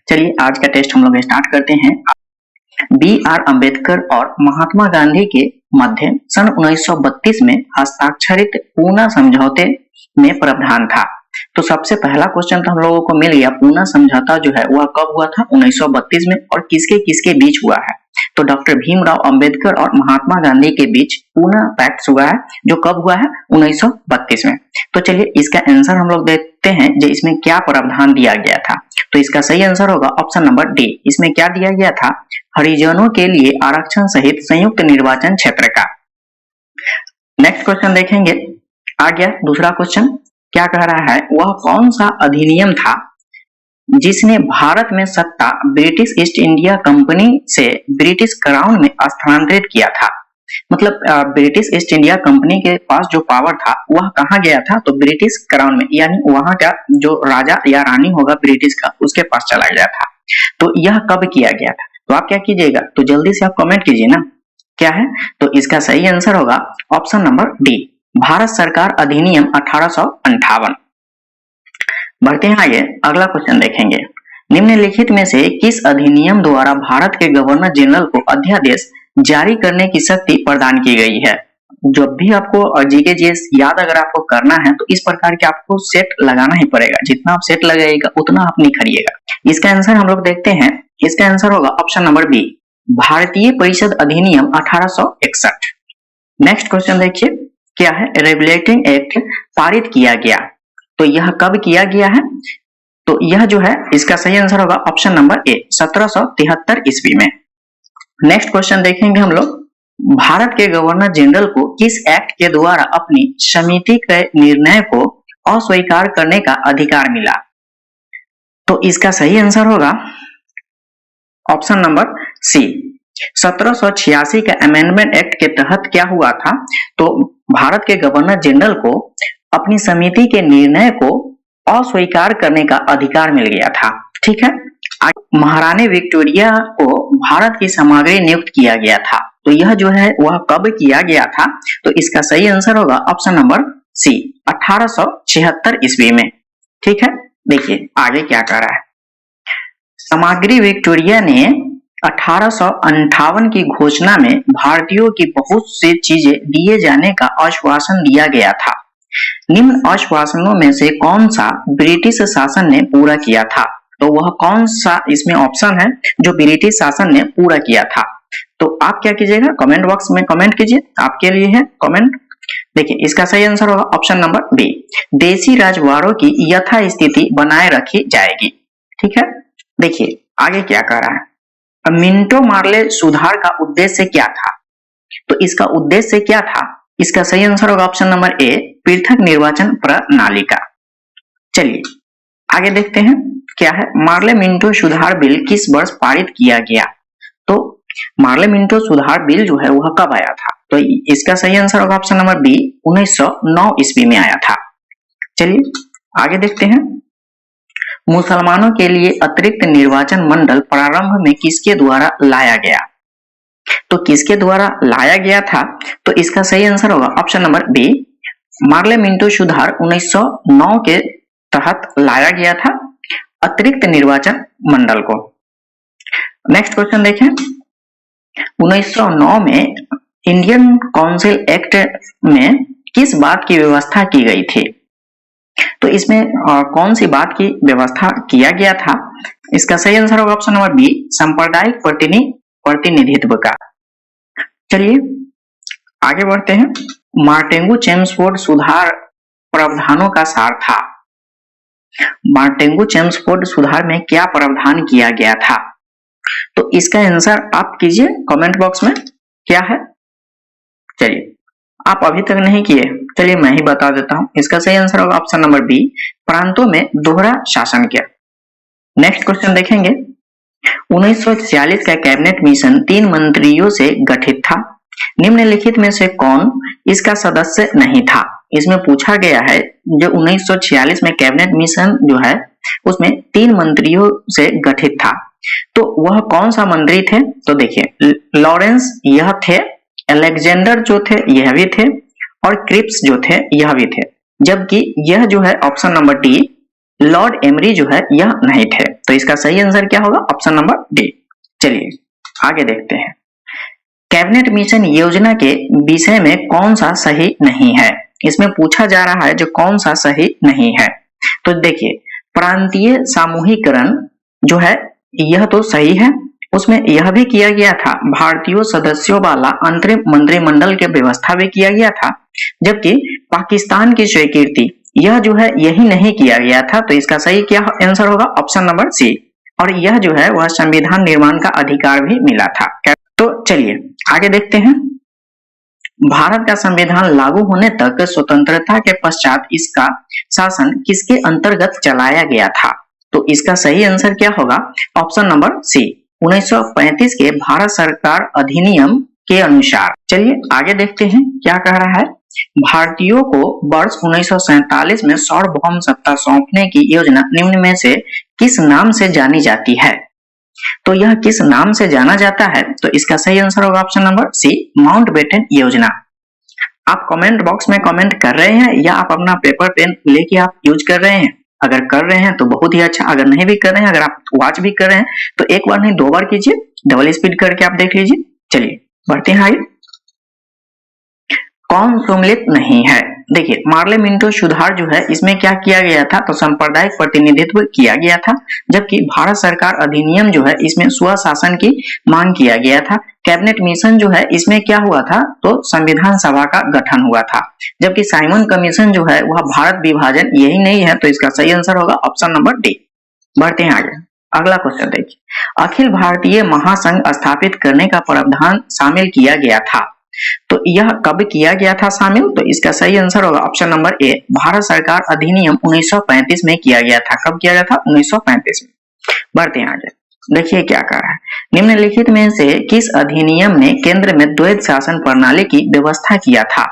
चलिए आज का टेस्ट हम लोग स्टार्ट करते हैं। B.R. अम्बेडकर और महात्मा गांधी के मध्य सन 1932 में हस्ताक्षरित पूना समझौते में प्रावधान था। तो सबसे पहला क्वेश्चन तो हम लोगों को मिल गया, पूना समझौता जो है वह कब हुआ था? 1932 में। और किसके किसके बीच हुआ है? तो डॉक्टर भीमराव अंबेडकर और महात्मा गांधी के बीच पूना पैक्ट हुआ है, जो कब हुआ है? 1932 में। तो चलिए इसका आंसर हम लोग देखते हैं जो इसमें क्या प्रावधान दिया गया था। तो इसका सही आंसर होगा ऑप्शन नंबर डी। इसमें क्या दिया गया था? हरिजनों के लिए आरक्षण सहित संयुक्त निर्वाचन क्षेत्र का। नेक्स्ट क्वेश्चन देखेंगे। आ गया दूसरा क्वेश्चन, क्या कह रहा है? वह कौन सा अधिनियम था जिसने भारत में सत्ता ब्रिटिश ईस्ट इंडिया कंपनी से ब्रिटिश क्राउन में स्थानांतरित किया था? मतलब ब्रिटिश ईस्ट इंडिया कंपनी के पास जो पावर था वह कहाँ गया था? तो ब्रिटिश क्राउन में, यानी वहां का जो राजा या रानी होगा ब्रिटिश का, उसके पास चला गया था। तो यह कब किया गया था? तो आप क्या कीजिएगा, तो जल्दी से आप कमेंट कीजिए ना, क्या है? तो इसका सही आंसर होगा ऑप्शन नंबर डी, भारत सरकार अधिनियम 1858। बढ़ते हैं आगे, अगला क्वेश्चन देखेंगे। निम्नलिखित में से किस अधिनियम द्वारा भारत के गवर्नर जनरल को अध्यादेश जारी करने की शक्ति प्रदान की गई है? जब भी आपको जीके जीएस याद अगर आपको करना है तो इस प्रकार के आपको सेट लगाना ही पड़ेगा। जितना आप सेट लगाइएगा उतना आप निखरिएगा। इसका आंसर हम लोग देखते हैं। इसका आंसर होगा ऑप्शन नंबर बी, भारतीय परिषद अधिनियम 1861। नेक्स्ट क्वेश्चन देखिए, क्या है? रेगुलेटिंग एक्ट पारित किया गया, तो यह कब किया गया है? तो यह जो है इसका सही आंसर होगा ऑप्शन नंबर ए, 1773 ईस्वी में। नेक्स्ट क्वेश्चन देखेंगे हम लोग। भारत के गवर्नर जनरल को किस एक्ट के द्वारा अपनी समिति के निर्णय को अस्वीकार करने का अधिकार मिला? तो इसका सही आंसर होगा ऑप्शन नंबर सी, 1786 के अमेंडमेंट एक्ट के तहत क्या हुआ था? तो भारत के गवर्नर जनरल को अपनी समिति के निर्णय को अस्वीकार करने का अधिकार मिल गया था। ठीक है। महारानी विक्टोरिया को भारत की सामग्री नियुक्त किया गया था, तो यह जो है वह कब किया गया था? तो इसका सही आंसर होगा ऑप्शन नंबर सी, 1876 ईस्वी में। ठीक है, देखिए आगे क्या कर रहा है। सामग्री विक्टोरिया ने 1858 की घोषणा में भारतीयों की बहुत सी चीजें दिए जाने का आश्वासन दिया गया था। निम्न आश्वासनों में से कौन सा ब्रिटिश शासन ने पूरा किया था? तो वह कौन सा इसमें ऑप्शन है जो ब्रिटिश शासन ने पूरा किया था? तो आप क्या कीजिएगा, कमेंट बॉक्स में कमेंट कीजिए, आपके लिए है कमेंट। देखिए इसका सही आंसर होगा ऑप्शन नंबर बी, देसी राजवाड़ों की यथास्थिति बनाए रखी जाएगी। ठीक है, देखिए आगे क्या कर रहा है। मिंटो मार्ले सुधार का उद्देश्य क्या था? तो इसका उद्देश्य क्या था? इसका सही आंसर होगा ऑप्शन नंबर ए, पृथक निर्वाचन प्रणाली का। चलिए आगे देखते हैं क्या है। मार्ले मिंटो सुधार बिल किस वर्ष पारित किया गया? तो मार्ले मिंटो सुधार बिल जो है वह कब आया था? तो इसका सही आंसर होगा ऑप्शन नंबर बी, 1909 ईस्वी में आया था। चलिए आगे देखते हैं। मुसलमानों के लिए अतिरिक्त निर्वाचन मंडल प्रारंभ में किसके द्वारा लाया गया? तो किसके द्वारा लाया गया था? तो इसका सही आंसर होगा option number B, Morley Minto सुधार 1909 के तहत लाया गया था अतिरिक्त निर्वाचन मंडल को। नेक्स्ट क्वेश्चन देखें। 1909 में इंडियन काउंसिल एक्ट में किस बात की व्यवस्था की गई थी? तो इसमें कौन सी बात की व्यवस्था किया गया था? इसका सही आंसर होगा ऑप्शन नंबर बी, सांप्रदायिक प्रतिनिधित्व का। चलिए आगे बढ़ते हैं। मार्टेंगू चेम्सफोर्ड सुधार प्रावधानों का सार था। मार्टेंगू चेम्सफोर्ड सुधार में क्या प्रावधान किया गया था? तो इसका आंसर आप कीजिए कमेंट बॉक्स में, क्या है? चलिए आप अभी तक नहीं किए, चलिए मैं ही बता देता हूं। इसका सही आंसर होगा ऑप्शन नंबर बी, प्रांतों में दोहरा शासन किया। नेक्स्ट क्वेश्चन देखेंगे। 1946 का कैबिनेट मिशन 3 मंत्रियों से गठित था। निम्नलिखित में से कौन इसका सदस्य नहीं था? इसमें पूछा गया है जो 1946 में कैबिनेट मिशन जो है उसमें 3 मंत्रियों से गठित था, तो वह कौन सा मंत्री थे? तो देखिए लॉरेंस यह थे, अलेक्जेंडर जो थे यह भी थे, और क्रिप्स जो थे यह भी थे। जबकि यह जो है option number D, Lord emery जो है यह नहीं थे। तो इसका सही आंसर क्या होगा? Option number D. चलिए आगे देखते हैं। कैबिनेट मिशन योजना के विषय में कौन सा सही नहीं है? इसमें पूछा जा रहा है जो कौन सा सही नहीं है। तो देखिए, प्रांतीय सामूहिकरण जो है यह तो सही है, उसमें यह भी किया गया था भारतीय सदस्यों वाला अंतरिम मंत्रिमंडल की व्यवस्था भी किया गया था, जबकि पाकिस्तान की स्वीकृति यह जो है यही नहीं किया गया था। तो इसका सही क्या आंसर होगा? Option number C. और यह जो है वह संविधान निर्माण का अधिकार भी मिला था। तो चलिए आगे देखते हैं। भारत का संविधान लागू होने तक स्वतंत्रता के पश्चात इसका शासन किसके अंतर्गत चलाया गया था? तो इसका सही आंसर क्या होगा? ऑप्शन नंबर सी, 1935 के भारत सरकार अधिनियम के अनुसार। चलिए आगे देखते हैं क्या कह रहा है। भारतीयों को वर्ष 1947 में सार्वभौम सत्ता सौंपने की योजना निम्न में से किस नाम से जानी जाती है? तो यह किस नाम से जाना जाता है? तो इसका सही आंसर होगा ऑप्शन नंबर सी, माउंटबेटन योजना। आप कमेंट बॉक्स में कमेंट कर रहे हैं या आप अपना पेपर पेन लेके आप यूज कर रहे हैं? अगर कर रहे हैं तो बहुत ही अच्छा, अगर नहीं भी कर रहे हैं, अगर आप वॉच भी कर रहे हैं तो एक बार नहीं 2 बार कीजिए, डबल स्पीड करके आप देख लीजिए। चलिए बढ़ते हैं आगे। कौन सम्मिलित नहीं है? देखिए, मार्ले मिंटो सुधार जो है इसमें क्या किया गया था? तो सांप्रदायिक प्रतिनिधित्व किया गया था, जबकि भारत सरकार अधिनियम जो है इसमें स्वशासन की मांग किया गया था। कैबिनेट मिशन जो है इसमें क्या हुआ था? तो संविधान सभा का गठन हुआ था, जबकि साइमन कमीशन जो है वह भारत विभाजन यही नहीं है। तो इसका सही आंसर होगा ऑप्शन नंबर डी। बढ़ते हैं आगे। अगला क्वेश्चन देखिए, अखिल भारतीय महासंघ स्थापित करने का प्रावधान शामिल किया गया था, तो यह कब किया गया था शामिल? तो इसका सही आंसर होगा ऑप्शन नंबर ए, भारत सरकार अधिनियम 1935 में किया गया था। कब किया गया था? 1935 में। बढ़ते हैं आगे। देखिए क्या कह रहा है। निम्नलिखित में से किस अधिनियम ने केंद्र में द्वैध शासन प्रणाली की व्यवस्था किया था?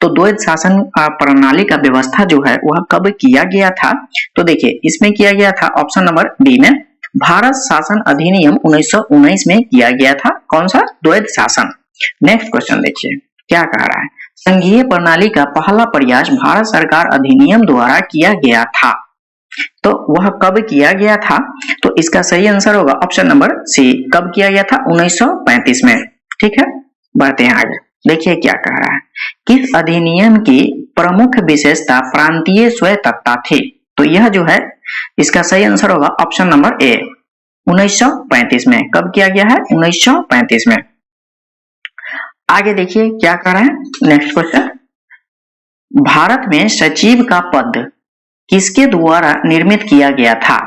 तो द्वैध शासन प्रणाली का व्यवस्था जो है वह कब किया गया था? तो देखिए इसमें किया गया था ऑप्शन नंबर डी में, भारत शासन अधिनियम 1919 में किया गया था। कौन सा? द्वैध शासन। नेक्स्ट क्वेश्चन देखिए क्या कह रहा है। संघीय प्रणाली का पहला प्रयास भारत सरकार अधिनियम द्वारा किया गया था, तो वह कब किया गया था? तो इसका सही आंसर होगा ऑप्शन नंबर सी, कब किया गया था? 1935 में। ठीक है, बढ़ते हैं आगे। देखिए क्या कह रहा है। किस अधिनियम की प्रमुख विशेषता प्रांतीय स्वायत्तता थी? तो यह जो है इसका सही आंसर होगा ऑप्शन नंबर ए, 1935 में। कब किया गया है? 1935 में। आगे देखिए क्या कर रहे हैं। नेक्स्ट क्वेश्चन, भारत में सचिव का पद किसके द्वारा निर्मित किया गया था?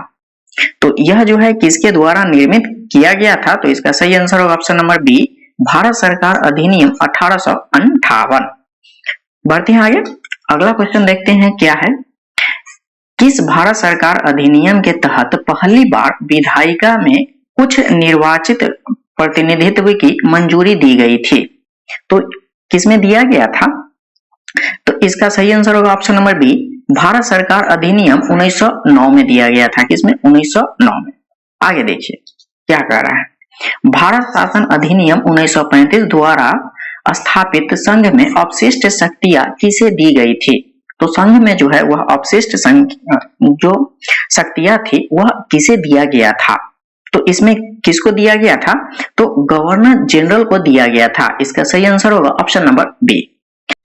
तो यह जो है किसके द्वारा निर्मित किया गया था? तो इसका सही आंसर होगा ऑप्शन नंबर बी, भारत सरकार अधिनियम 1858। बढ़ते हैं आगे। अगला क्वेश्चन देखते हैं क्या है। किस भारत सरकार अधिनियम के तहत पहली बार विधायिका में कुछ निर्वाचित प्रतिनिधित्व की मंजूरी दी गई थी? तो किसमें दिया गया था? तो इसका सही आंसर होगा ऑप्शन नंबर बी, भारत सरकार अधिनियम 1909 में दिया गया था। किसमें? 1909 में। आगे देखिए क्या कह रहा है। भारत शासन अधिनियम 1935 द्वारा स्थापित संघ में अपशिष्ट शक्तियां किसे दी गई थी? तो संघ में जो है वह अपशिष्ट जो शक्तियां थी वह किसे दिया गया था? तो इसमें किसको दिया गया था? तो गवर्नर जनरल को दिया गया था। इसका सही आंसर होगा ऑप्शन नंबर बी।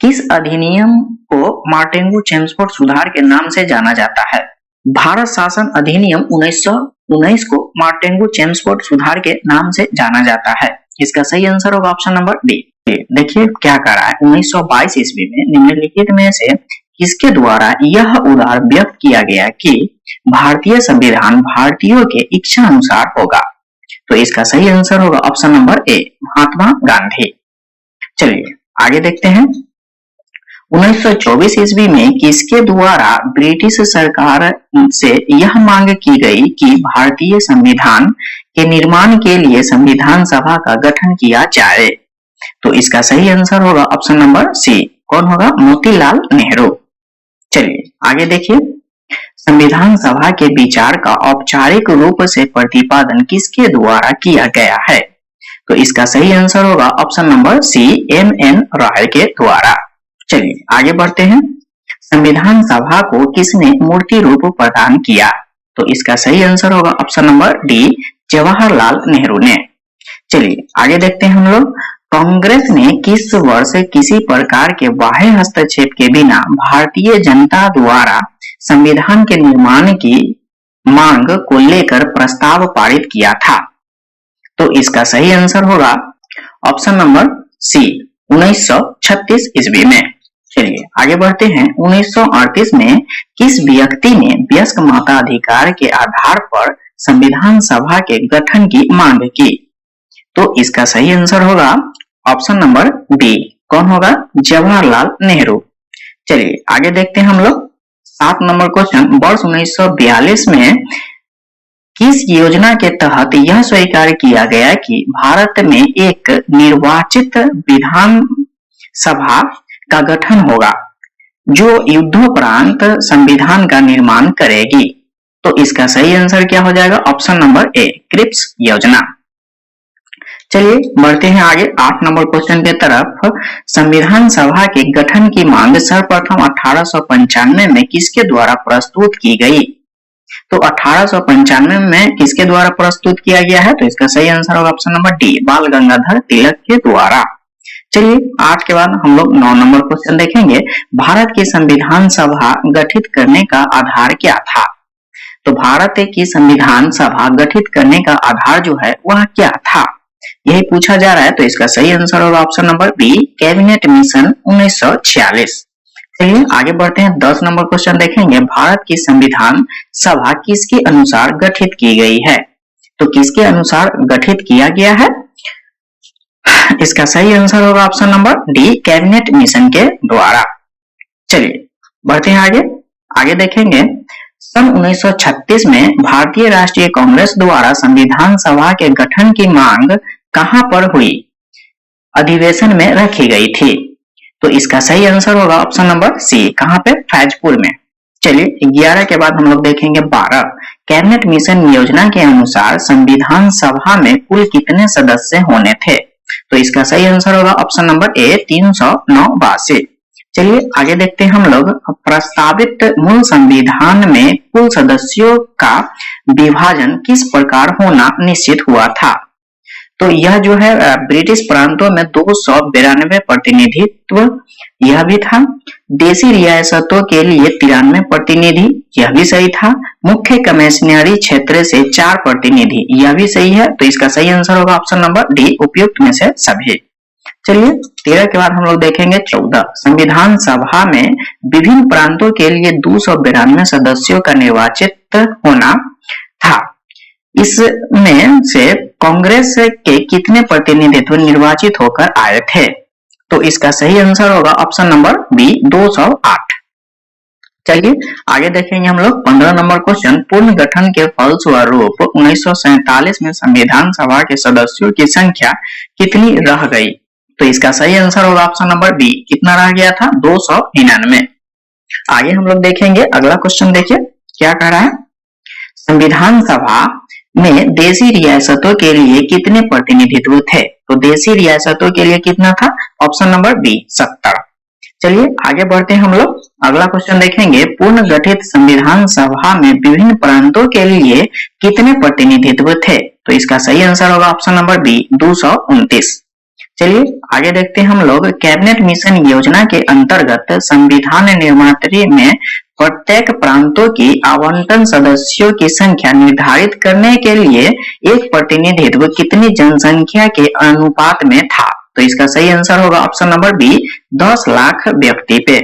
किस अधिनियम को मार्टेंगू चेम्सफोर्ड सुधार के नाम से जाना जाता है? भारत शासन अधिनियम 1919 को मार्टेंगू चेम्सफोर्ड सुधार के नाम से जाना जाता है। इसका सही आंसर होगा ऑप्शन नंबर डी। देखिए क्या कर रहा है। 1922 ईस्वी में निम्नलिखित में से किसके द्वारा यह उदार व्यक्त किया गया कि भारतीय संविधान भारतीयों के इच्छा अनुसार होगा? तो इसका सही आंसर होगा ऑप्शन नंबर ए, महात्मा गांधी। चलिए आगे देखते हैं। 1924 ईस्वी में किसके द्वारा ब्रिटिश सरकार से यह मांग की गई कि भारतीय संविधान के निर्माण के लिए संविधान सभा का गठन किया जाए? तो इसका सही आंसर होगा ऑप्शन नंबर सी। कौन होगा? मोतीलाल नेहरू। चलिए आगे देखिए। संविधान सभा के विचार का औपचारिक रूप से प्रतिपादन किसके द्वारा किया गया है? तो इसका सही आंसर होगा option number C, M N. Roy के द्वारा। चलिए आगे बढ़ते हैं। संविधान सभा को किसने मूर्ति रूप प्रदान किया? तो इसका सही आंसर होगा option number D, Jawaharlal Nehru ने। चलिए आगे देखते हैं हम लोग, कांग्रेस ने किस वर्ष किसी प्रकार के बाह्य हस्तक्षेप के बिना भारतीय जनता द्वारा संविधान के निर्माण की मांग को लेकर प्रस्ताव पारित किया था? तो इसका सही आंसर होगा ऑप्शन नंबर सी, 1936 ईस्वी में। चलिए आगे बढ़ते हैं, 1938 में किस व्यक्ति ने वयस्क मताधिकार के आधार पर संविधान सभा के गठन की मांग की? तो इसका सही आंसर होगा ऑप्शन नंबर बी, कौन होगा? जवाहरलाल नेहरू। चलिए आगे देखते हैं हम लोग, 7 नंबर क्वेश्चन, वर्ष 1942 में किस योजना के तहत यह स्वीकार किया गया कि भारत में एक निर्वाचित विधान सभा का गठन होगा जो युद्धोपरांत संविधान का निर्माण करेगी? तो इसका सही आंसर क्या हो जाएगा? ऑप्शन नंबर ए, क्रिप्स योजना। चलिए बढ़ते हैं आगे, 8 नंबर क्वेश्चन के तरफ, संविधान सभा के गठन की मांग सर्वप्रथम 1895 में किसके द्वारा प्रस्तुत की गई? तो 1895 में किसके द्वारा प्रस्तुत किया गया है? तो इसका सही आंसर होगा ऑप्शन नंबर डी, बाल गंगाधर तिलक के द्वारा। चलिए 8 के बाद हम लोग 9 नंबर क्वेश्चन देखेंगे, भारत की संविधान सभा गठित करने का आधार क्या था? तो भारत की संविधान सभा गठित करने का आधार जो है वह क्या था, यही पूछा जा रहा है। तो इसका सही आंसर होगा option number B, cabinet mission 1946। चलिए आगे बढ़ते हैं, 10 नंबर क्वेश्चन देखेंगे, भारत की संविधान सभा किसके अनुसार गठित की गई है? तो किसके अनुसार गठित किया गया है? इसका सही आंसर होगा option number D, cabinet mission के द्वारा। चलिए बढ़ते हैं आगे देखेंगे, सन 1936 में भारतीय राष्ट्रीय कांग्रेस द्वारा संविधान सभा के गठन की मांग कहां पर हुई, अधिवेशन में रखी गई थी? तो इसका सही आंसर होगा ऑप्शन नंबर सी, कहां पे? फैजपुर में। चलिए 11 के बाद हम लोग देखेंगे 12, कैबिनेट मिशन योजना के अनुसार संविधान सभा में कुल कितने सदस्य होने थे? तो इसका सही आंसर होगा ऑप्शन नंबर ए, 389। चलिए आगे देखते हैं हम लोग, प्रस्तावित मूल संविधान में कुल सदस्यों का विभाजन किस प्रकार होना निश्चित हुआ था? तो यह जो है ब्रिटिश प्रांतों में 292 प्रतिनिधित्व यह भी था, देशी रियासतों के लिए 93 प्रतिनिधि यह भी सही था, मुख्य कमिश्नरी क्षेत्र से 4 प्रतिनिधि यह भी सही है। तो इसका सही आंसर होगा ऑप्शन नंबर डी, उपयुक्त में से सभी। चलिए 13 के बाद हम लोग देखेंगे 14, संविधान सभा में विभिन्न प्रांतों के लिए 292 सदस्यों का निर्वाचित होना था, इसमें से कांग्रेस के कितने प्रतिनिधित्व निर्वाचित होकर आए थे? तो इसका सही आंसर होगा ऑप्शन नंबर बी, 208। चलिए आगे देखेंगे हम लोग 15 नंबर क्वेश्चन, पूर्ण गठन के फलस्वरूप 1947 में संविधान सभा के सदस्यों की संख्या कितनी रह गई? तो इसका सही आंसर होगा ऑप्शन नंबर बी, कितना रह गया था? 299। आगे हम लोग देखेंगे अगला क्वेश्चन, देखिए क्या कह रहा है, संविधान सभा में देशी रियासतों के लिए कितने प्रतिनिधित्व थे? तो देशी रियासतों के लिए कितना था? Option number B, 70। चलिए आगे बढ़ते हैं हम लोग, अगला क्वेश्चन देखेंगे, पूर्ण गठित संविधान सभा में विभिन्न प्रांतों के लिए कितने प्रतिनिधित्व थे? तो इसका सही आंसर होगा ऑप्शन नंबर बी, 229। चलिए आगे देखते हैं हम लोग, कैबिनेट मिशन योजना के अंतर्गत संविधान निर्मात्री में प्रत्येक प्रांतों की आवंटन सदस्यों की संख्या निर्धारित करने के लिए एक प्रतिनिधित्व कितनी जनसंख्या के अनुपात में था? तो इसका सही आंसर होगा ऑप्शन नंबर बी, 10 लाख व्यक्ति पे।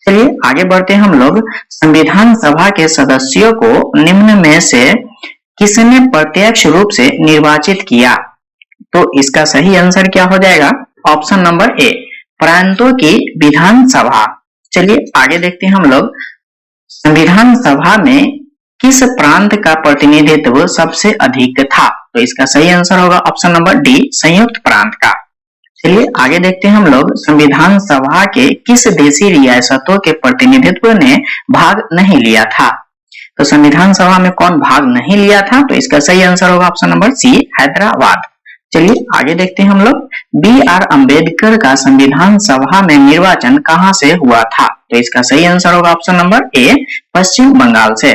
चलिए आगे बढ़ते हैं हम लोग, संविधान सभा के सदस्यों को निम्न में से किसने प्रत्यक्ष रूप से निर्वाचित किया? तो इसका सही आंसर क्या हो जाएगा? ऑप्शन नंबर ए, प्रांतों की विधान सभा। चलिए आगे देखते हैं हम लोग, संविधान सभा में किस प्रांत का प्रतिनिधित्व सबसे अधिक था? तो इसका सही आंसर होगा ऑप्शन नंबर डी, संयुक्त प्रांत का। चलिए आगे देखते हैं हम लोग, संविधान सभा के किस देशी रियासतों के प्रतिनिधित्व ने भाग नहीं लिया था? तो संविधान सभा में कौन भाग नहीं लिया था? तो इसका सही आंसर होगा ऑप्शन नंबर सी, हैदराबाद। चलिए आगे देखते हैं हम लोग, बी.आर. अम्बेडकर का संविधान सभा में निर्वाचन कहां से हुआ था? तो इसका सही आंसर होगा ऑप्शन नंबर ए, पश्चिम बंगाल से।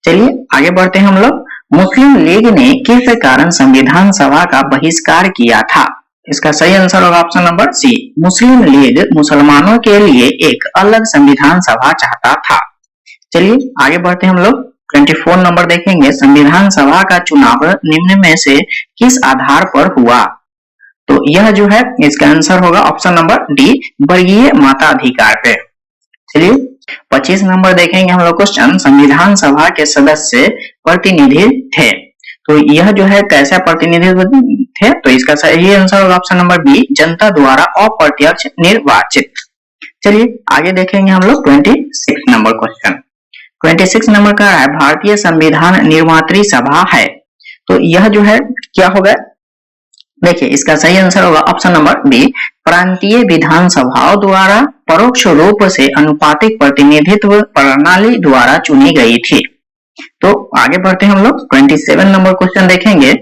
चलिए आगे बढ़ते हैं हम लोग। मुस्लिम लीग ने किस कारण संविधान सभा का बहिष्कार किया था? इसका सही आंसर होगा ऑप्शन नंबर सी। मुस्लिम लीग मुसलमानों के लिए एक अलग संविधान सभा चाहता था। चलिए आगे बढ़ते हैं हम लोग। 24 नंबर देखेंगे, संविधान सभा का चुनाव निम्न में से किस आधार पर हुआ? तो यह जो है इसका आंसर होगा ऑप्शन नंबर डी, वर्गीय मताधिकार पे। चलिए 25 नंबर देखेंगे हम लोग क्वेश्चन, संविधान सभा के सदस्य प्रतिनिधि थे, तो यह जो है कैसा प्रतिनिधित्व थे? तो इसका सही आंसर होगा ऑप्शन नंबर बी, जनता द्वारा अप्रत्यक्ष निर्वाचित। चलिए आगे देखेंगे हम लोग 26 नंबर क्वेश्चन। 26 नंबर का है, भारतीय संविधान निर्मात्री सभा है, तो यह जो है क्या होगा? देखिए इसका सही आंसर होगा ऑप्शन नंबर बी, प्रांतीय विधानसभाओं द्वारा परोक्ष रूप से अनुपातिक प्रतिनिधित्व प्रणाली द्वारा चुनी गई थी। तो आगे बढ़ते हैं हम लोग। 27 नंबर क्वेश्चन देखेंगे,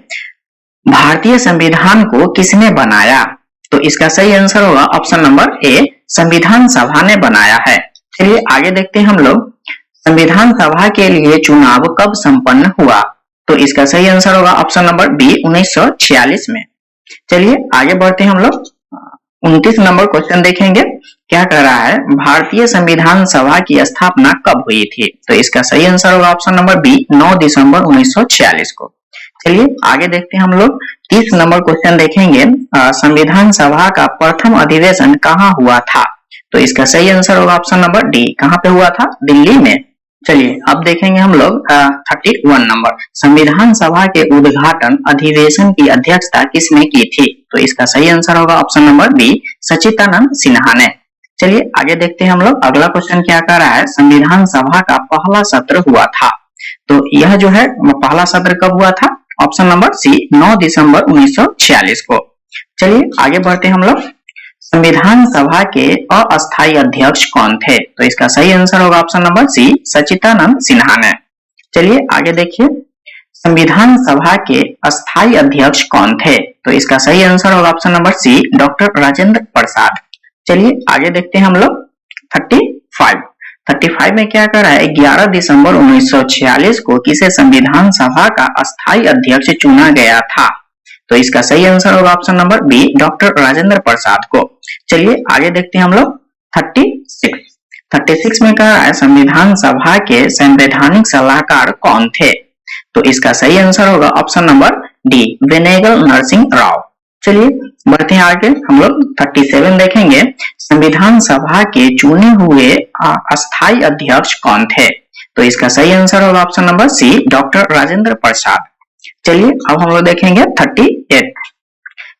भारतीय संविधान को किसने बनाया? तो इसका सही आंसर होगा ऑप्शन नंबर ए, संविधान सभा ने बनाया है। चलिए आगे देखते हैं हम लोग, संविधान सभा के लिए चुनाव कब संपन्न हुआ? तो इसका सही आंसर होगा ऑप्शन नंबर बी, 1946 में। चलिए आगे बढ़ते हैं हम लोग। 29 नंबर क्वेश्चन देखेंगे, क्या कह रहा है, भारतीय संविधान सभा की स्थापना कब हुई थी? तो इसका सही आंसर होगा ऑप्शन नंबर बी, 9 दिसंबर 1946 को। चलिए आगे देखते हैं हम लोग। 30 नंबर क्वेश्चन देखेंगे, संविधान सभा का प्रथम अधिवेशन कहाँ हुआ था? तो इसका सही आंसर होगा ऑप्शन नंबर डी, कहाँ पे हुआ था? दिल्ली में। चलिए अब देखेंगे हम लोग 31 नंबर, संविधान सभा के उद्घाटन अधिवेशन की अध्यक्षता किसने की थी? तो इसका सही आंसर होगा ऑप्शन नंबर बी, सच्चिदानंद सिन्हा ने। चलिए आगे देखते हैं हम लोग। अगला क्वेश्चन क्या कर रहा है, संविधान सभा का पहला सत्र हुआ था, तो यह जो है पहला सत्र कब हुआ था? ऑप्शन नंबर सी, 9 दिसंबर 1946 को। चलिए आगे बढ़ते हैं हम लोग। संविधान सभा के अस्थायी अध्यक्ष कौन थे? तो इसका सही आंसर होगा ऑप्शन नंबर सी, सच्चिदानंद सिन्हा ने। चलिए आगे देखिए, संविधान सभा के अस्थायी अध्यक्ष कौन थे? तो इसका सही आंसर होगा option number C, doctor Rajendra Prasad. चलिए आगे देखते हैं हम लोग 35 में क्या कर रहा है, 11 दिसंबर 1946 को किसे संविधान सभा का अस्थायी अध्यक्ष चुना गया था? तो इसका सही आंसर होगा option number B, doctor Rajendra Prasad को। चलिए आगे देखते हैं हम लोग 36 में कह रहा है, संविधान सभा के संवैधानिक सलाहकार कौन थे? तो इसका सही आंसर होगा option number D, Benegal Narasimha Rao. चलिए बढ़ते हैं आगे हम लोग। 37 देखेंगे, संविधान सभा के चुने हुए अस्थायी अध्यक्ष कौन थे? तो इसका सही आंसर होगा option number C, doctor Rajendra Prasad. चलिए अब हम लोग देखेंगे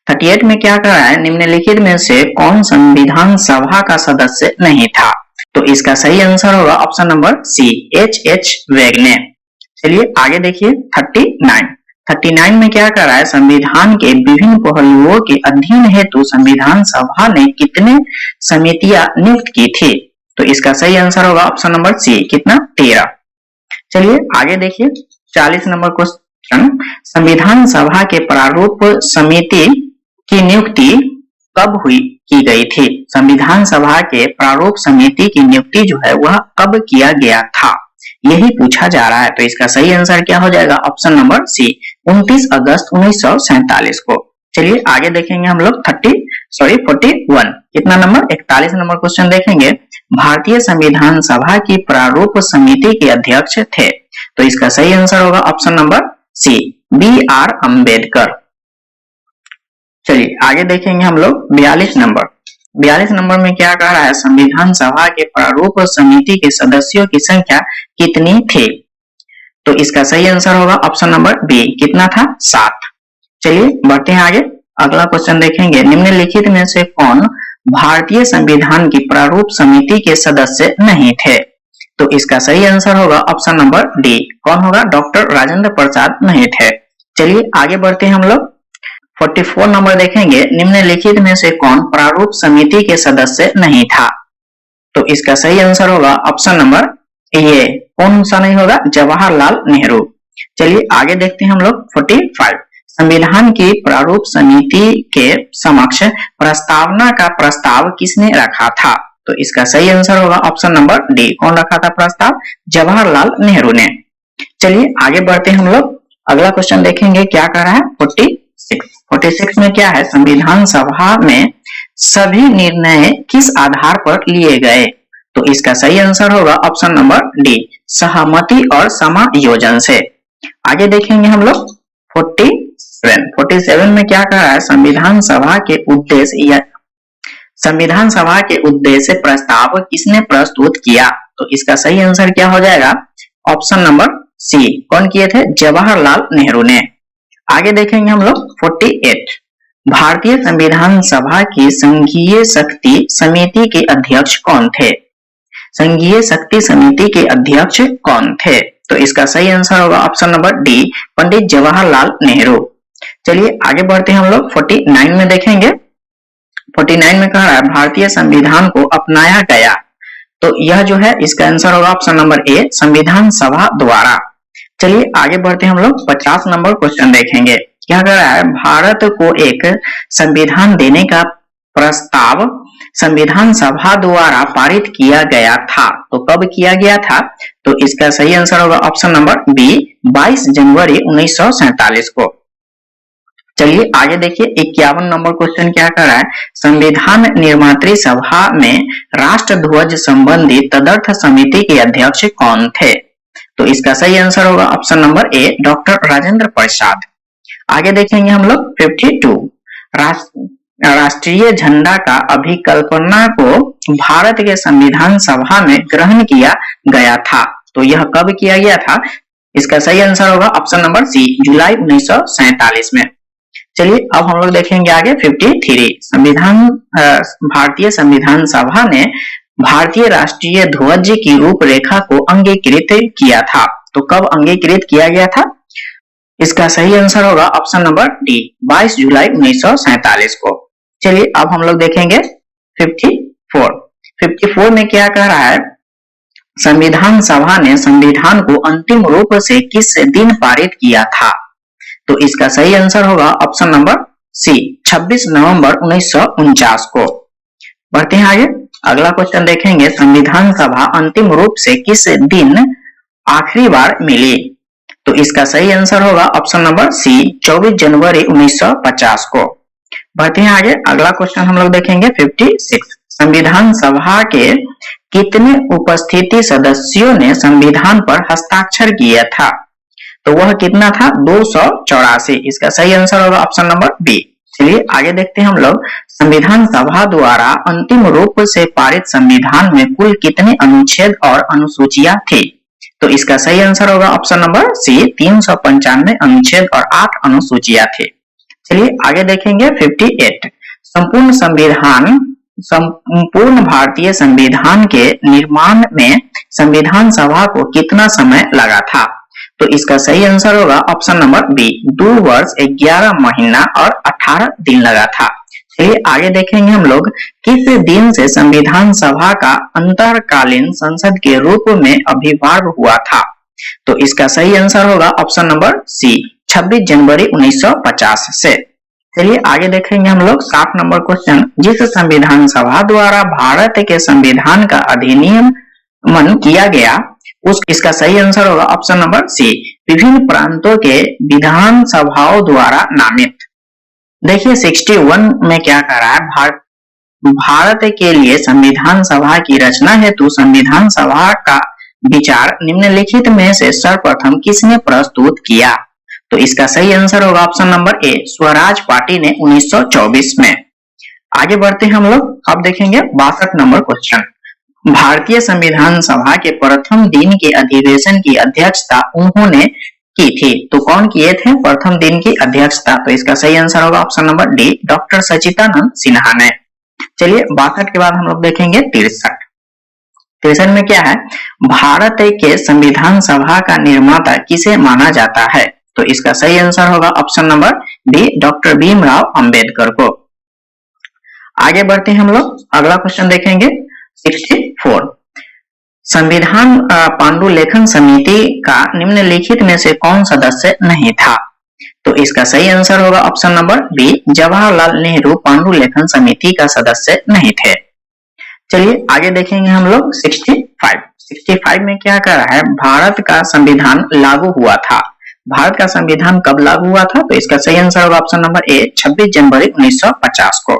38 में क्या कर रहा है, निम्नलिखित में से कौन संविधान सभा का सदस्य नहीं था? तो इसका सही आंसर होगा ऑप्शन नंबर सी, H.H. वेगने। चलिए आगे देखिए 39 में क्या कर रहा है, संविधान के विभिन्न पहलुओं के अध्ययन हेतु संविधान सभा ने कितने समितियां नियुक्त की थी? तो इसका सही आंसर होगा ऑप्शन नंबर सी, कितना? 13। चलिए आगे देखिए 40 नंबर क्वेश्चन, संविधान सभा के प्रारूप समिति की नियुक्ति कब की गई थी? संविधान सभा के प्रारूप समिति की नियुक्ति जो है वह कब किया गया था, यही पूछा जा रहा है। तो इसका सही आंसर क्या हो जाएगा? ऑप्शन नंबर सी, 29 अगस्त 1947 को। चलिए आगे देखेंगे हम लोग 41 कितना नंबर? 41 नंबर क्वेश्चन देखेंगे, भारतीय संविधान सभा की प्रारूप समिति के अध्यक्ष थे? तो इसका सही आंसर होगा ऑप्शन नंबर सी, B.R. अम्बेडकर। चलिए आगे देखेंगे हम लोग 42 नंबर में क्या कह रहा है, संविधान सभा के प्रारूप समिति के सदस्यों की संख्या कितनी थी? तो इसका सही आंसर होगा ऑप्शन नंबर बी, कितना था? 7। चलिए बढ़ते हैं आगे। अगला क्वेश्चन देखेंगे, निम्नलिखित में से कौन भारतीय संविधान की प्रारूप समिति के सदस्य नहीं थे? तो इसका सही आंसर होगा ऑप्शन नंबर डी, कौन होगा? डॉक्टर राजेंद्र प्रसाद नहीं थे। चलिए आगे बढ़ते हैं हम लोग। 44 नंबर देखेंगे, निम्नलिखित में से कौन प्रारूप समिति के सदस्य नहीं था? तो इसका सही आंसर होगा ऑप्शन नंबर ए, कौन सा नहीं होगा? जवाहरलाल नेहरू। चलिए आगे देखते हैं हम लोग 45, संविधान की प्रारूप समिति के समक्ष प्रस्तावना का प्रस्ताव किसने रखा था? तो इसका सही आंसर होगा ऑप्शन नंबर डी, कौन रखा था प्रस्ताव? जवाहरलाल नेहरू ने। चलिए आगे बढ़ते हैं हम लोग। अगला क्वेश्चन देखेंगे क्या कह रहा है 46 में क्या है, संविधान सभा में सभी निर्णय किस आधार पर लिए गए? तो इसका सही आंसर होगा ऑप्शन नंबर डी, सहमति और समायोजन से। आगे देखेंगे हम लोग 47 में क्या कह रहा है, संविधान सभा के उद्देश्य प्रस्ताव किसने प्रस्तुत किया? तो इसका सही आंसर क्या हो जाएगा, ऑप्शन नंबर सी, कौन किए थे, जवाहरलाल नेहरू ने। आगे देखेंगे हम लोग 48, भारतीय संविधान सभा की संघीय शक्ति समिति के अध्यक्ष कौन थे? संघीय शक्ति समिति के अध्यक्ष कौन थे? तो इसका सही आंसर होगा option number D, Pandit Jawaharlal Nehru. चलिए आगे बढ़ते हैं हम लोग 49 में देखेंगे। 49 में कह रहा है भारतीय संविधान को अपनाया गया, तो यह जो है इसका आंसर होगा ऑप्शन नंबर ए, संविधान सभा द्वारा। चलिए आगे बढ़ते हैं हम लोग 50 नंबर क्वेश्चन देखेंगे। क्या कह रहा है, भारत को एक संविधान देने का प्रस्ताव संविधान सभा द्वारा पारित किया गया था, तो कब किया गया था? तो इसका सही आंसर होगा ऑप्शन नंबर बी, 22 जनवरी 1947 को। चलिए आगे देखिए 51 नंबर क्वेश्चन क्या कर रहा है, संविधान निर्मात्री सभा में राष्ट्र ध्वज संबंधी तदर्थ समिति के अध्यक्ष कौन थे? तो इसका सही आंसर होगा option number A, doctor Rajendra Prasad. आगे देखेंगे हम लोग 52, राष्ट्रीय झंडा का अभिकल्पना को भारत के संविधान सभा में ग्रहण किया गया था, तो यह कब किया गया था? इसका सही आंसर होगा ऑप्शन नंबर सी, जुलाई 1947 में। चलिए अब हम लोग देखेंगे आगे 53, भारतीय संविधान सभा ने भारतीय राष्ट्रीय ध्वज की रूपरेखा को अंगीकृत किया था, तो कब अंगीकृत किया गया था? इसका सही आंसर होगा ऑप्शन नंबर डी, 22 जुलाई 1947 को। चलिए अब हम लोग देखेंगे 54 में क्या कह रहा है, संविधान सभा ने संविधान को अंतिम रूप से किस दिन पारित किया था? तो इसका सही आंसर होगा ऑप्शन नंबर सी, 26 नवंबर 1949 को। बढ़ते हैं आगे, अगला क्वेश्चन देखेंगे, संविधान सभा अंतिम रूप से किस दिन आखिरी बार मिली? तो इसका सही आंसर होगा ऑप्शन नंबर सी, 24 जनवरी 1950 को। बढ़ते हैं आगे, अगला क्वेश्चन हम लोग देखेंगे 56, संविधान सभा के कितने उपस्थिति सदस्यों ने संविधान पर हस्ताक्षर किया था? तो वह कितना था, 284। इसका सही आंसर होगा ऑप्शन नंबर बी। चलिए आगे देखते हैं हम लोग, संविधान सभा द्वारा अंतिम रूप से पारित संविधान में कुल कितने अनुच्छेद और अनुसूचियां थी? तो इसका सही आंसर होगा ऑप्शन नंबर सी, 395 अनुच्छेद और 8 अनुसूचियां थे। चलिए आगे देखेंगे 58, संपूर्ण भारतीय संविधान के निर्माण में संविधान सभा को कितना समय लगा था? तो इसका सही आंसर होगा ऑप्शन नंबर बी, 2 वर्ष 11 महीना और 18 दिन लगा था। चलिए आगे देखेंगे हम लोग, किस दिन से संविधान सभा का अंतरकालीन संसद के रूप में अभिभाव हुआ था? तो इसका सही आंसर होगा ऑप्शन नंबर सी, 26 जनवरी 1950 से। चलिए आगे देखेंगे हम लोग 60 नंबर क्वेश्चन, जिस संविधान सभा द्वारा भारत के संविधान का अधिनियमन किया गया इसका सही आंसर होगा ऑप्शन नंबर सी, विभिन्न प्रांतों के विधान सभाओं द्वारा नामित। देखिए 61 में क्या कर रहा है, भारत के लिए संविधान सभा की रचना हेतु संविधान सभा का विचार निम्नलिखित में से सर्वप्रथम किसने प्रस्तुत किया? तो इसका सही आंसर होगा ऑप्शन नंबर ए, स्वराज पार्टी ने 1924 में। आगे बढ़ते हैं हम लोग, अब देखेंगे 62 नंबर क्वेश्चन, भारतीय संविधान सभा के प्रथम दिन के अधिवेशन की अध्यक्षता उन्होंने की थी, तो कौन किए थे प्रथम दिन की अध्यक्षता? तो इसका सही आंसर होगा ऑप्शन नंबर डी, डॉक्टर सच्चिदानंद सिन्हा ने। चलिए 62 के बाद हम लोग देखेंगे 63 में क्या है, भारत के संविधान सभा का निर्माता किसे माना जाता है? तो इसका सही आंसर होगा option number D, doctor Bhimrao Ambedkar को। आगे बढ़ते हैं हम लोग, अगला क्वेश्चन देखेंगे 64, संविधान पांडुलेखन समिति का निम्नलिखित में से कौन सदस्य नहीं था? तो इसका सही आंसर होगा option number B, Jawaharlal Nehru पांडुलेखन समिति का सदस्य नहीं थे। चलिए आगे देखेंगे हम लोग 65, 65 में क्या कर रहा है, भारत का संविधान लागू हुआ था। भारत का संविधान कब लागू हुआ था, तो इसका सही आंसर होगा ऑप्शन नंबर ए 26 जनवरी 1950 को।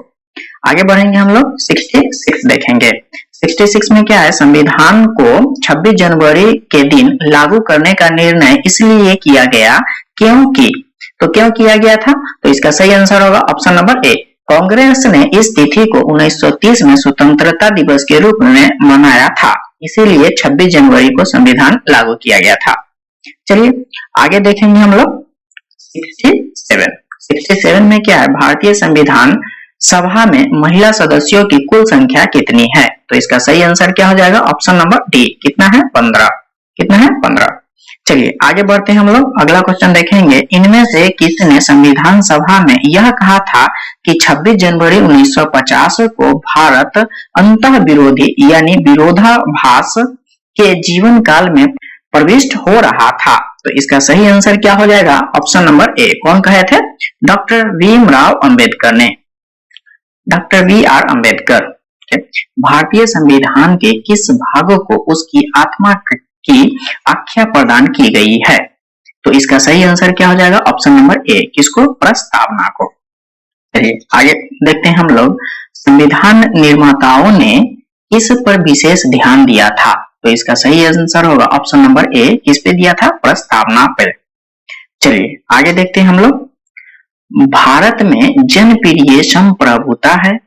आगे बढ़ेंगे हम लोग 66 देखेंगे। 66 में क्या है, संविधान को 26 जनवरी के दिन लागू करने का निर्णय इसलिए किया गया क्योंकि, तो क्यों किया गया था, तो इसका सही आंसर होगा ऑप्शन नंबर ए, कांग्रेस ने इस तिथि को 1930 में स्वतंत्रता दिवस के रूप में मनाया था, इसीलिए 26 जनवरी को संविधान लागू किया गया था। चलिए आगे देखेंगे हम लोग 67 में क्या है, भारतीय संविधान सभा में महिला सदस्यों की कुल संख्या कितनी है, तो इसका सही आंसर क्या हो जाएगा, ऑप्शन नंबर डी, कितना है, 15। कितना है, 15। चलिए आगे बढ़ते हैं हम लोग, अगला क्वेश्चन देखेंगे। इनमें से किसने संविधान सभा में यह कहा था कि 26 जनवरी 1950 को भारत अंतः विरोधी यानी विरोधाभास के जीवन काल में प्रविष्ट हो रहा था, तो इसका सही आंसर क्या हो जाएगा, ऑप्शन नंबर ए। कौन कहे थे, डॉक्टर भीमराव अंबेडकर ने, डॉक्टर बी आर अंबेडकर। भारतीय संविधान के किस भाग को उसकी आत्मा की आख्या प्रदान की गई है, तो इसका सही आंसर क्या हो जाएगा, ऑप्शन नंबर ए, किसको, प्रस्तावना को। चलिए आगे देखते हैं हम लोग, संविधान निर्माताओं ने किस पर विशेष ध्यान दिया था, तो इसका सही आंसर होगा ऑप्शन नंबर ए, किस पे दिया था, प्रस्तावना पर। चलिए आगे देखते हैं हम लोग, भारत में जनप्रिय संप्रभुता है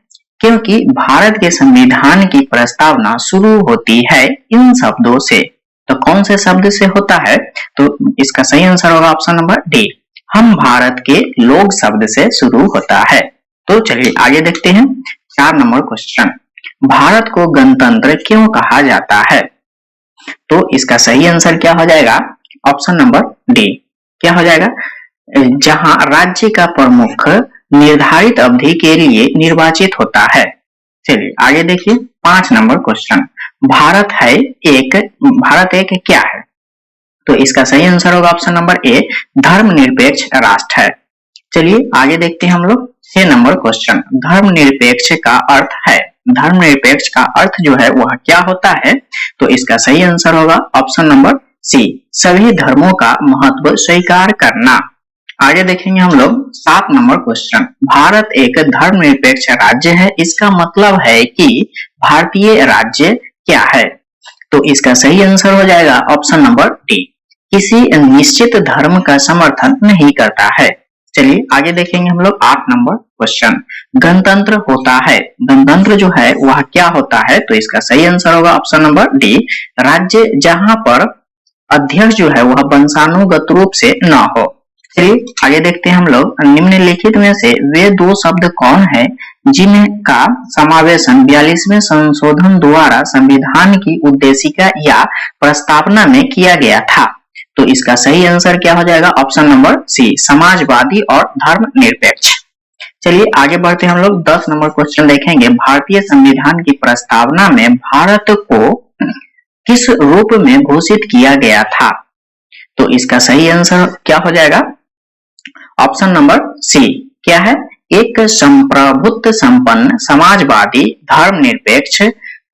क्योंकि भारत के संविधान की प्रस्तावना शुरू होती है इन शब्दों से, तो कौन से शब्द से होता है, तो इसका सही आंसर होगा ऑप्शन नंबर डी, हम भारत के लोग शब्द से शुरू होता है। तो चलिए आगे देखते हैं 4 नंबर क्वेश्चन, भारत को गणतंत्र क्यों कहा जाता है, तो इसका सही आंसर क्या हो जाएगा, ऑप्शन नंबर डी, क्या हो जाएगा, जहां राज्य का प्रमुख निर्धारित अवधि के लिए निर्वाचित होता है। चलिए आगे देखिए 5 नंबर क्वेश्चन, भारत एक क्या है, तो इसका सही आंसर होगा ऑप्शन नंबर ए, धर्मनिरपेक्ष राष्ट्र है। चलिए आगे देखते हैं हम लोग 6 नंबर क्वेश्चन, धर्मनिरपेक्ष का अर्थ है, धर्मनिरपेक्ष का अर्थ जो है वह क्या होता है, तो इसका सही आंसर होगा ऑप्शन नंबर सी, सभी धर्मों का महत्व स्वीकार करना। आगे देखेंगे हम लोग 7 नंबर क्वेश्चन, भारत एक धर्मनिरपेक्ष राज्य है, इसका मतलब है कि भारतीय राज्य क्या है, तो इसका सही आंसर हो जाएगा ऑप्शन नंबर डी, किसी निश्चित धर्म का समर्थन नहीं करता है। चलिए आगे देखेंगे हम लोग 8 नंबर क्वेश्चन, गणतंत्र होता है, गणतंत्र जो है वह क्या होता है, तो इसका सही आंसर होगा ऑप्शन नंबर डी, राज्य जहां पर अध्यक्ष जो है वह वंशानुगत रूप से न हो। चलिए आगे देखते हैं हम लोग, निम्नलिखित में से वे 2 शब्द कौन है जिनका समावेशन 42वें संशोधन द्वारा संविधान की उद्देशिका या प्रस्तावना में किया गया था, तो इसका सही आंसर क्या हो जाएगा, ऑप्शन नंबर सी, समाजवादी और धर्मनिरपेक्ष। चलिए आगे बढ़ते हैं हम लोग 10 नंबर क्वेश्चन देखेंगे, भारतीय संविधान की प्रस्तावना में भारत को किस रूप में घोषित किया गया था, तो इसका सही आंसर क्या हो जाएगा, ऑप्शन नंबर सी, क्या है, एक संप्रभुत्व संपन्न समाजवादी धर्मनिरपेक्ष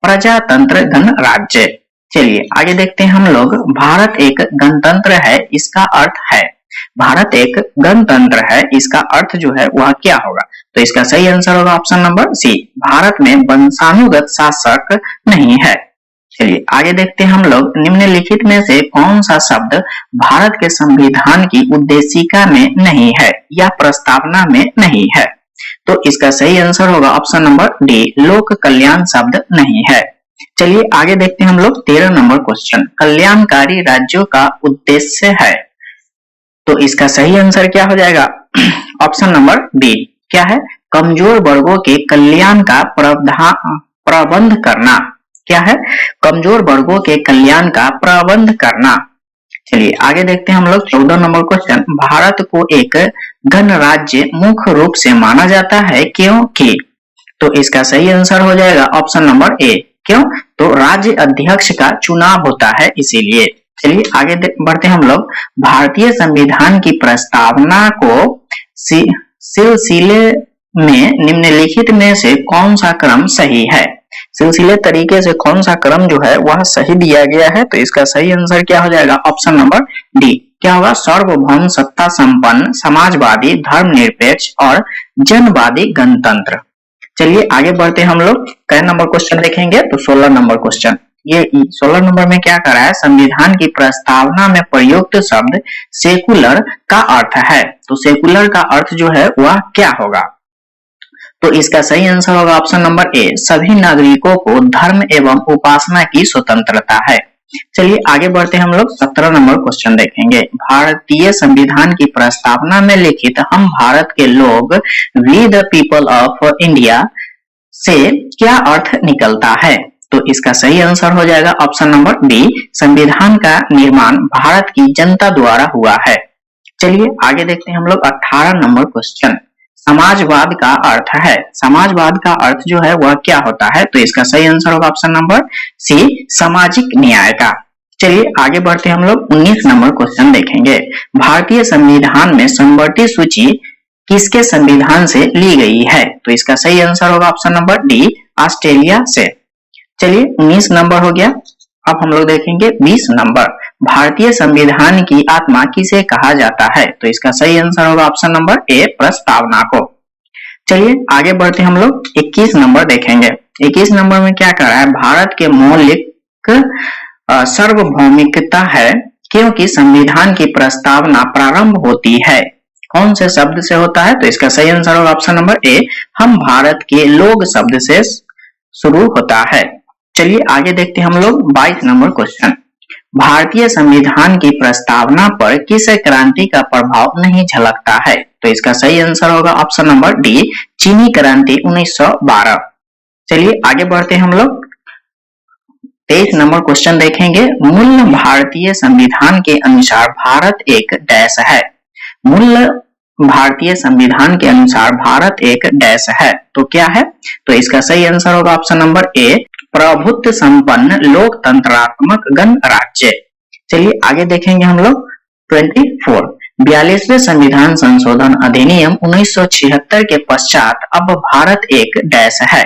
प्रजातंत्र गणराज्य। चलिए आगे देखते हैं हम लोग, भारत एक गणतंत्र है, इसका अर्थ है, भारत एक गणतंत्र है, इसका अर्थ जो है वह क्या होगा, तो इसका सही आंसर होगा ऑप्शन नंबर सी, भारत में वंशानुगत शासक नहीं है। चलिए आगे देखते हैं हम लोग, निम्नलिखित में से कौन सा शब्द भारत के संविधान की उद्देशिका में नहीं है या प्रस्तावना में नहीं है, तो इसका सही आंसर होगा ऑप्शन नंबर डी, लोक कल्याण शब्द नहीं है। चलिए आगे देखते हैं हम लोग 13 नंबर क्वेश्चन, कल्याणकारी राज्यों का उद्देश्य है, तो इसका सही आंसर क्या हो जाएगा, ऑप्शन नंबर बी, क्या है, कमजोर वर्गों के कल्याण का प्रबंध करना, क्या है, कमजोर वर्गों के कल्याण का प्रबंध करना। चलिए आगे देखते हैं हम लोग 14 नंबर क्वेश्चन, भारत को एक गणराज्य मुख्य रूप से माना जाता है क्योंकि, तो इसका सही आंसर हो जाएगा ऑप्शन नंबर ए, क्यों, तो राज्य अध्यक्ष का चुनाव होता है इसीलिए। चलिए आगे बढ़ते हैं हम लोग, भारतीय संविधान की प्रस्तावना को सिलसिले में निम्नलिखित में से कौन सा क्रम सही है, सिलसिले तरीके से कौन सा क्रम जो है वह सही दिया गया है, तो इसका सही आंसर क्या हो जाएगा, ऑप्शन नंबर डी। क्या होगा, सार्वभौम सत्ता संपन्न, समाजवादी, धर्मनिरपेक्ष और जनवादी गणतंत्र। चलिए आगे बढ़ते हम लोग, कै नंबर क्वेश्चन देखेंगे, तो 16 नंबर क्वेश्चन। ये 16 नंबर में क्या कर रहा है, संविधान की प्रस्तावना में प्रयुक्त शब्द सेकुलर का अर्थ है, तो सेकुलर का अर्थ जो है वह क्या होगा, तो इसका सही आंसर होगा ऑप्शन नंबर ए, सभी नागरिकों को धर्म एवं उपासना की स्वतंत्रता है। चलिए आगे बढ़ते हम लोग 17 नंबर क्वेश्चन देखेंगे। भारतीय संविधान की प्रस्तावना में लिखित हम भारत के लोग, we the people of India से क्या अर्थ निकलता है, तो इसका सही आंसर हो जाएगा ऑप्शन नंबर बी, संविधान का निर्माण भारत की जनता द्वारा हुआ है। चलिए आगे देखते हैं हम लोग 18 नंबर क्वेश्चन। समाजवाद का अर्थ है, समाजवाद का अर्थ जो है वह क्या होता है, तो इसका सही आंसर होगा ऑप्शन नंबर सी, सामाजिक न्याय का। चलिए आगे बढ़ते हम लोग 19 नंबर क्वेश्चन देखेंगे। भारतीय संविधान में समवर्ती सूची किसके संविधान से ली गई है, तो इसका सही आंसर होगा ऑप्शन नंबर डी, ऑस्ट्रेलिया से। चलिए 19 नंबर हो गया। अब हम लोग देखेंगे 20 नंबर, भारतीय संविधान की आत्मा किसे कहा जाता है, तो इसका सही आंसर होगा ऑप्शन नंबर ए, प्रस्तावना को। चलिए आगे बढ़ते हम लोग 21 नंबर देखेंगे। 21 नंबर में क्या कर रहा है, भारत के मौलिक सार्वभौमिकता है क्योंकि संविधान की प्रस्तावना प्रारंभ होती है, कौन से शब्द से होता है, तो इसका सही आंसर होगा ऑप्शन नंबर ए, हम भारत के लोग शब्द से शुरू होता है। चलिए आगे देखते हैं हम लोग 22 नंबर क्वेश्चन। भारतीय संविधान की प्रस्तावना पर किस क्रांति का प्रभाव नहीं झलकता है, तो इसका सही आंसर होगा ऑप्शन नंबर डी, चीनी क्रांति 1912। चलिए आगे बढ़ते हैं हम लोग 23 नंबर क्वेश्चन देखेंगे। मूल भारतीय संविधान के अनुसार भारत एक डैश है, मूल भारतीय संविधान के अनुसार भारत एक डैश है, तो क्या है, तो इसका सही आंसर होगा ऑप्शन नंबर ए, प्रभुत्व संपन्न लोकतंत्रात्मक गणराज्य। चलिए आगे देखेंगे हम लोग 24, 42वें संविधान संशोधन अधिनियम 1976 के पश्चात अब भारत एक डैश है।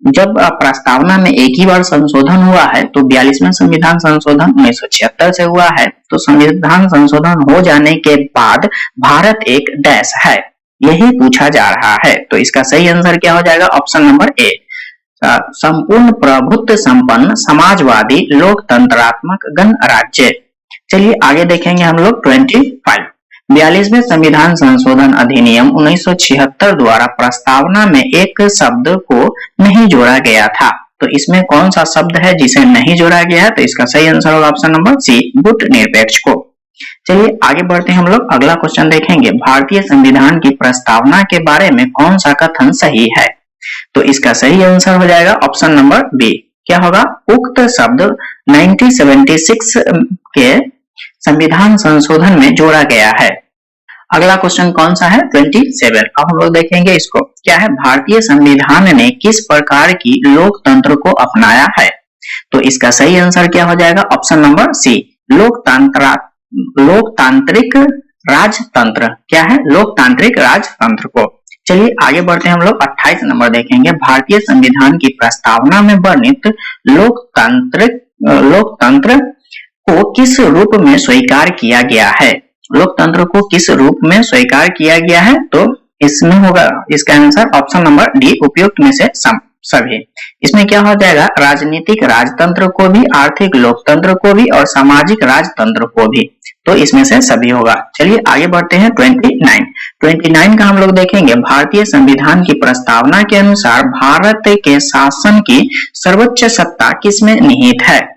जब प्रस्तावना में एक ही बार संशोधन हुआ है, तो 42वें संविधान संशोधन 1976 से हुआ है, तो संविधान संशोधन हो जाने के बाद भारत एक डैश है, यही पूछा जा रहा है, तो इसका सही आंसर क्या हो जाएगा, ऑप्शन नंबर ए, संपूर्ण प्रभुत्व संपन्न समाजवादी लोकतंत्रात्मक गणराज्य। चलिए आगे देखेंगे हम लोग 25, 42वें संविधान संशोधन अधिनियम 1976 द्वारा प्रस्तावना में एक शब्द को नहीं जोड़ा गया था, तो इसमें कौन सा शब्द है जिसे नहीं जोड़ा गया है, तो इसका सही आंसर होगा ऑप्शन नंबर सी, गुट निरपेक्ष को। चलिए आगे बढ़ते हैं हम लोग, अगला क्वेश्चन देखेंगे। भारतीय संविधान की प्रस्तावना के बारे में कौन सा कथन सही है, तो इसका सही आंसर हो जाएगा ऑप्शन नंबर बी, क्या होगा, उक्त शब्द 1976 के संविधान संशोधन में जोड़ा गया है। अगला क्वेश्चन कौन सा है, 27। अब हम लोग देखेंगे इसको, क्या है, भारतीय संविधान ने किस प्रकार की लोकतंत्र को अपनाया है, तो इसका सही आंसर क्या हो जाएगा, ऑप्शन नंबर सी, लोकतांत्रिक राजतंत्र। क्या है, लोकतांत्रिक राजतंत्र को। चलिए आगे बढ़ते हैं हम लोग 28 नंबर देखेंगे। भारतीय संविधान की प्रस्तावना में वर्णित लोकतंत्र को किस रूप में स्वीकार किया गया है, लोकतंत्र को किस रूप में स्वीकार किया गया है, तो इसमें होगा इसका आंसर ऑप्शन नंबर डी, उपयुक्त में से सभी। इसमें क्या हो जाएगा, राजनीतिक राजतंत्र को भी, आर्थिक लोकतंत्र को भी और सामाजिक राजतंत्र को भी, तो इसमें से सभी होगा। चलिए आगे बढ़ते हैं 29 का हम लोग देखेंगे। भारतीय संविधान की प्रस्तावना के अनुसार भारत के शासन की सर्वोच्च सत्ता किसमें निहित है,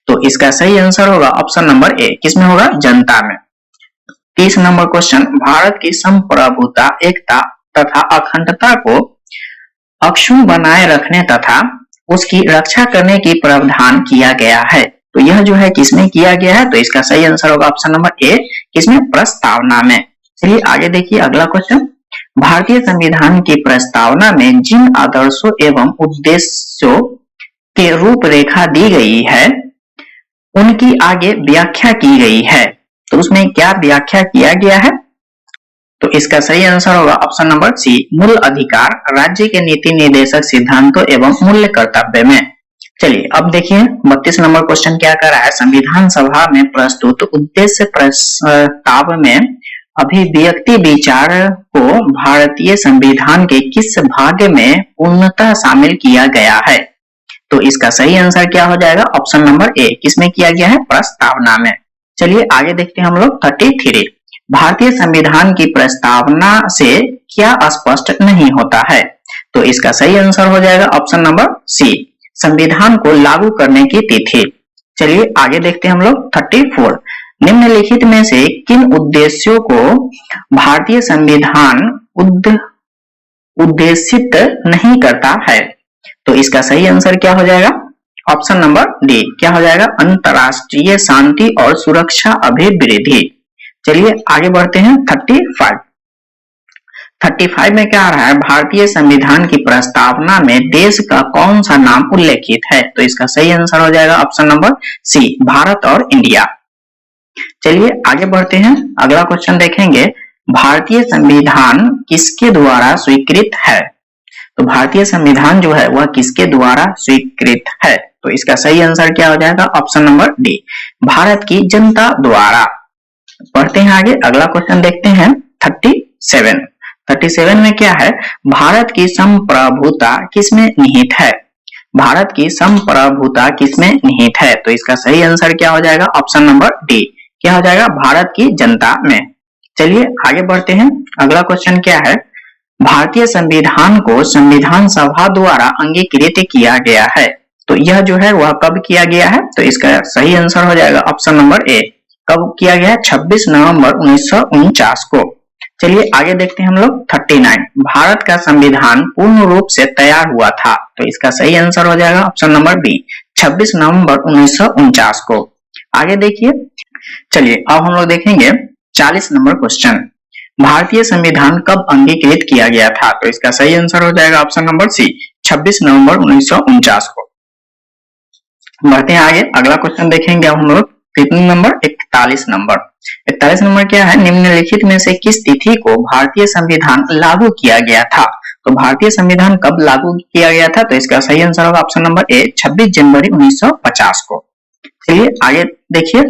तो इसका सही आंसर होगा ऑप्शन नंबर ए, किसमें होगा, जनता में। 30 नंबर क्वेश्चन, भारत की संप्रभुता, एकता तथा अखंडता को अक्षुण्ण बनाए रखने तथा उसकी रक्षा करने की प्रावधान किया गया है, तो यह जो है किसमें किया गया है, तो इसका सही आंसर होगा ऑप्शन नंबर ए, किसमें, प्रस्तावना में। चलिए आगे देखिए अगला क्वेश्चन। भारतीय संविधान की प्रस्तावना में जिन आदर्शों एवं उद्देश्यों के रूपरेखा दी गई है उनकी आगे व्याख्या की गई है, तो उसमें क्या व्याख्या किया गया है, तो तो इसका सही आंसर होगा ऑप्शन नंबर सी, मूल अधिकार राज्य के नीति निर्देशक सिद्धांतों एवं मूल्य कर्तव्य में। चलिए अब देखिए 32 नंबर क्वेश्चन क्या कर रहा है, संविधान सभा में प्रस्तुत उद्देश्य प्रस्ताव में अभिव्यक्ति विचार को भारतीय संविधान के किस भाग में पूर्णतः शामिल किया गया है? तो इसका सही आंसर क्या हो जाएगा, ऑप्शन नंबर ए, किसमें किया गया है, प्रस्तावना में। चलिए आगे देखते हैं हम लोग 33, भारतीय संविधान की प्रस्तावना से क्या स्पष्ट नहीं होता है? तो इसका सही आंसर हो जाएगा ऑप्शन नंबर सी, संविधान को लागू करने की तिथि। चलिए आगे देखते हैं हम लोग 34, निम्नलिखित में से किन उद्देश्यों को भारतीय संविधान उद्देशित नहीं करता है? तो इसका सही आंसर क्या हो जाएगा, ऑप्शन नंबर डी, क्या हो जाएगा, अंतरराष्ट्रीय शांति और सुरक्षा अभिवृद्धि। चलिए आगे बढ़ते हैं 35 में क्या आ रहा है, भारतीय संविधान की प्रस्तावना में देश का कौन सा नाम उल्लेखित है? तो इसका सही आंसर हो जाएगा ऑप्शन नंबर सी, भारत और इंडिया। चलिए आगे बढ़ते हैं, अगला क्वेश्चन देखेंगे, भारतीय संविधान किसके द्वारा स्वीकृत है? तो भारतीय संविधान जो है वह किसके द्वारा स्वीकृत है? तो इसका सही आंसर क्या हो जाएगा, ऑप्शन नंबर डी, भारत की जनता द्वारा। बढ़ते हैं आगे, अगला क्वेश्चन देखते हैं 37 में क्या है, भारत की संप्रभुता किसमें निहित है? भारत की संप्रभुता किसमें निहित है? तो इसका सही आंसर क्या हो जाएगा, ऑप्शन नंबर डी, क्या हो जाएगा, भारत की जनता में। चलिए आगे बढ़ते हैं, अगला क्वेश्चन क्या है, भारतीय संविधान को संविधान सभा द्वारा अंगीकृत किया गया है। तो यह जो है वह कब किया गया है? तो इसका सही आंसर हो जाएगा ऑप्शन नंबर ए, कब किया गया है, 26 नवंबर 1949 को। चलिए आगे देखते हैं हम लोग 39, भारत का संविधान पूर्ण रूप से तैयार हुआ था। तो इसका सही आंसर हो जाएगा ऑप्शन नंबर बी, 26 नवंबर 1949 को। आगे देखिए, चलिए अब हम लोग देखेंगे 40 नंबर क्वेश्चन, भारतीय संविधान कब अंगीकृत किया गया था? तो इसका सही आंसर हो जाएगा ऑप्शन नंबर सी, 26 नवंबर 1949 को। बढ़ते हैं आगे, अगला क्वेश्चन देखेंगे अब हम लोग कितने नंबर, 41 नंबर क्या है, निम्नलिखित में से किस तिथि को भारतीय संविधान लागू किया गया था? तो भारतीय संविधान कब लागू किया गया था? तो इसका सही आंसर होगा ऑप्शन नंबर ए, 26 जनवरी 1950 को। चलिए आगे देखिए,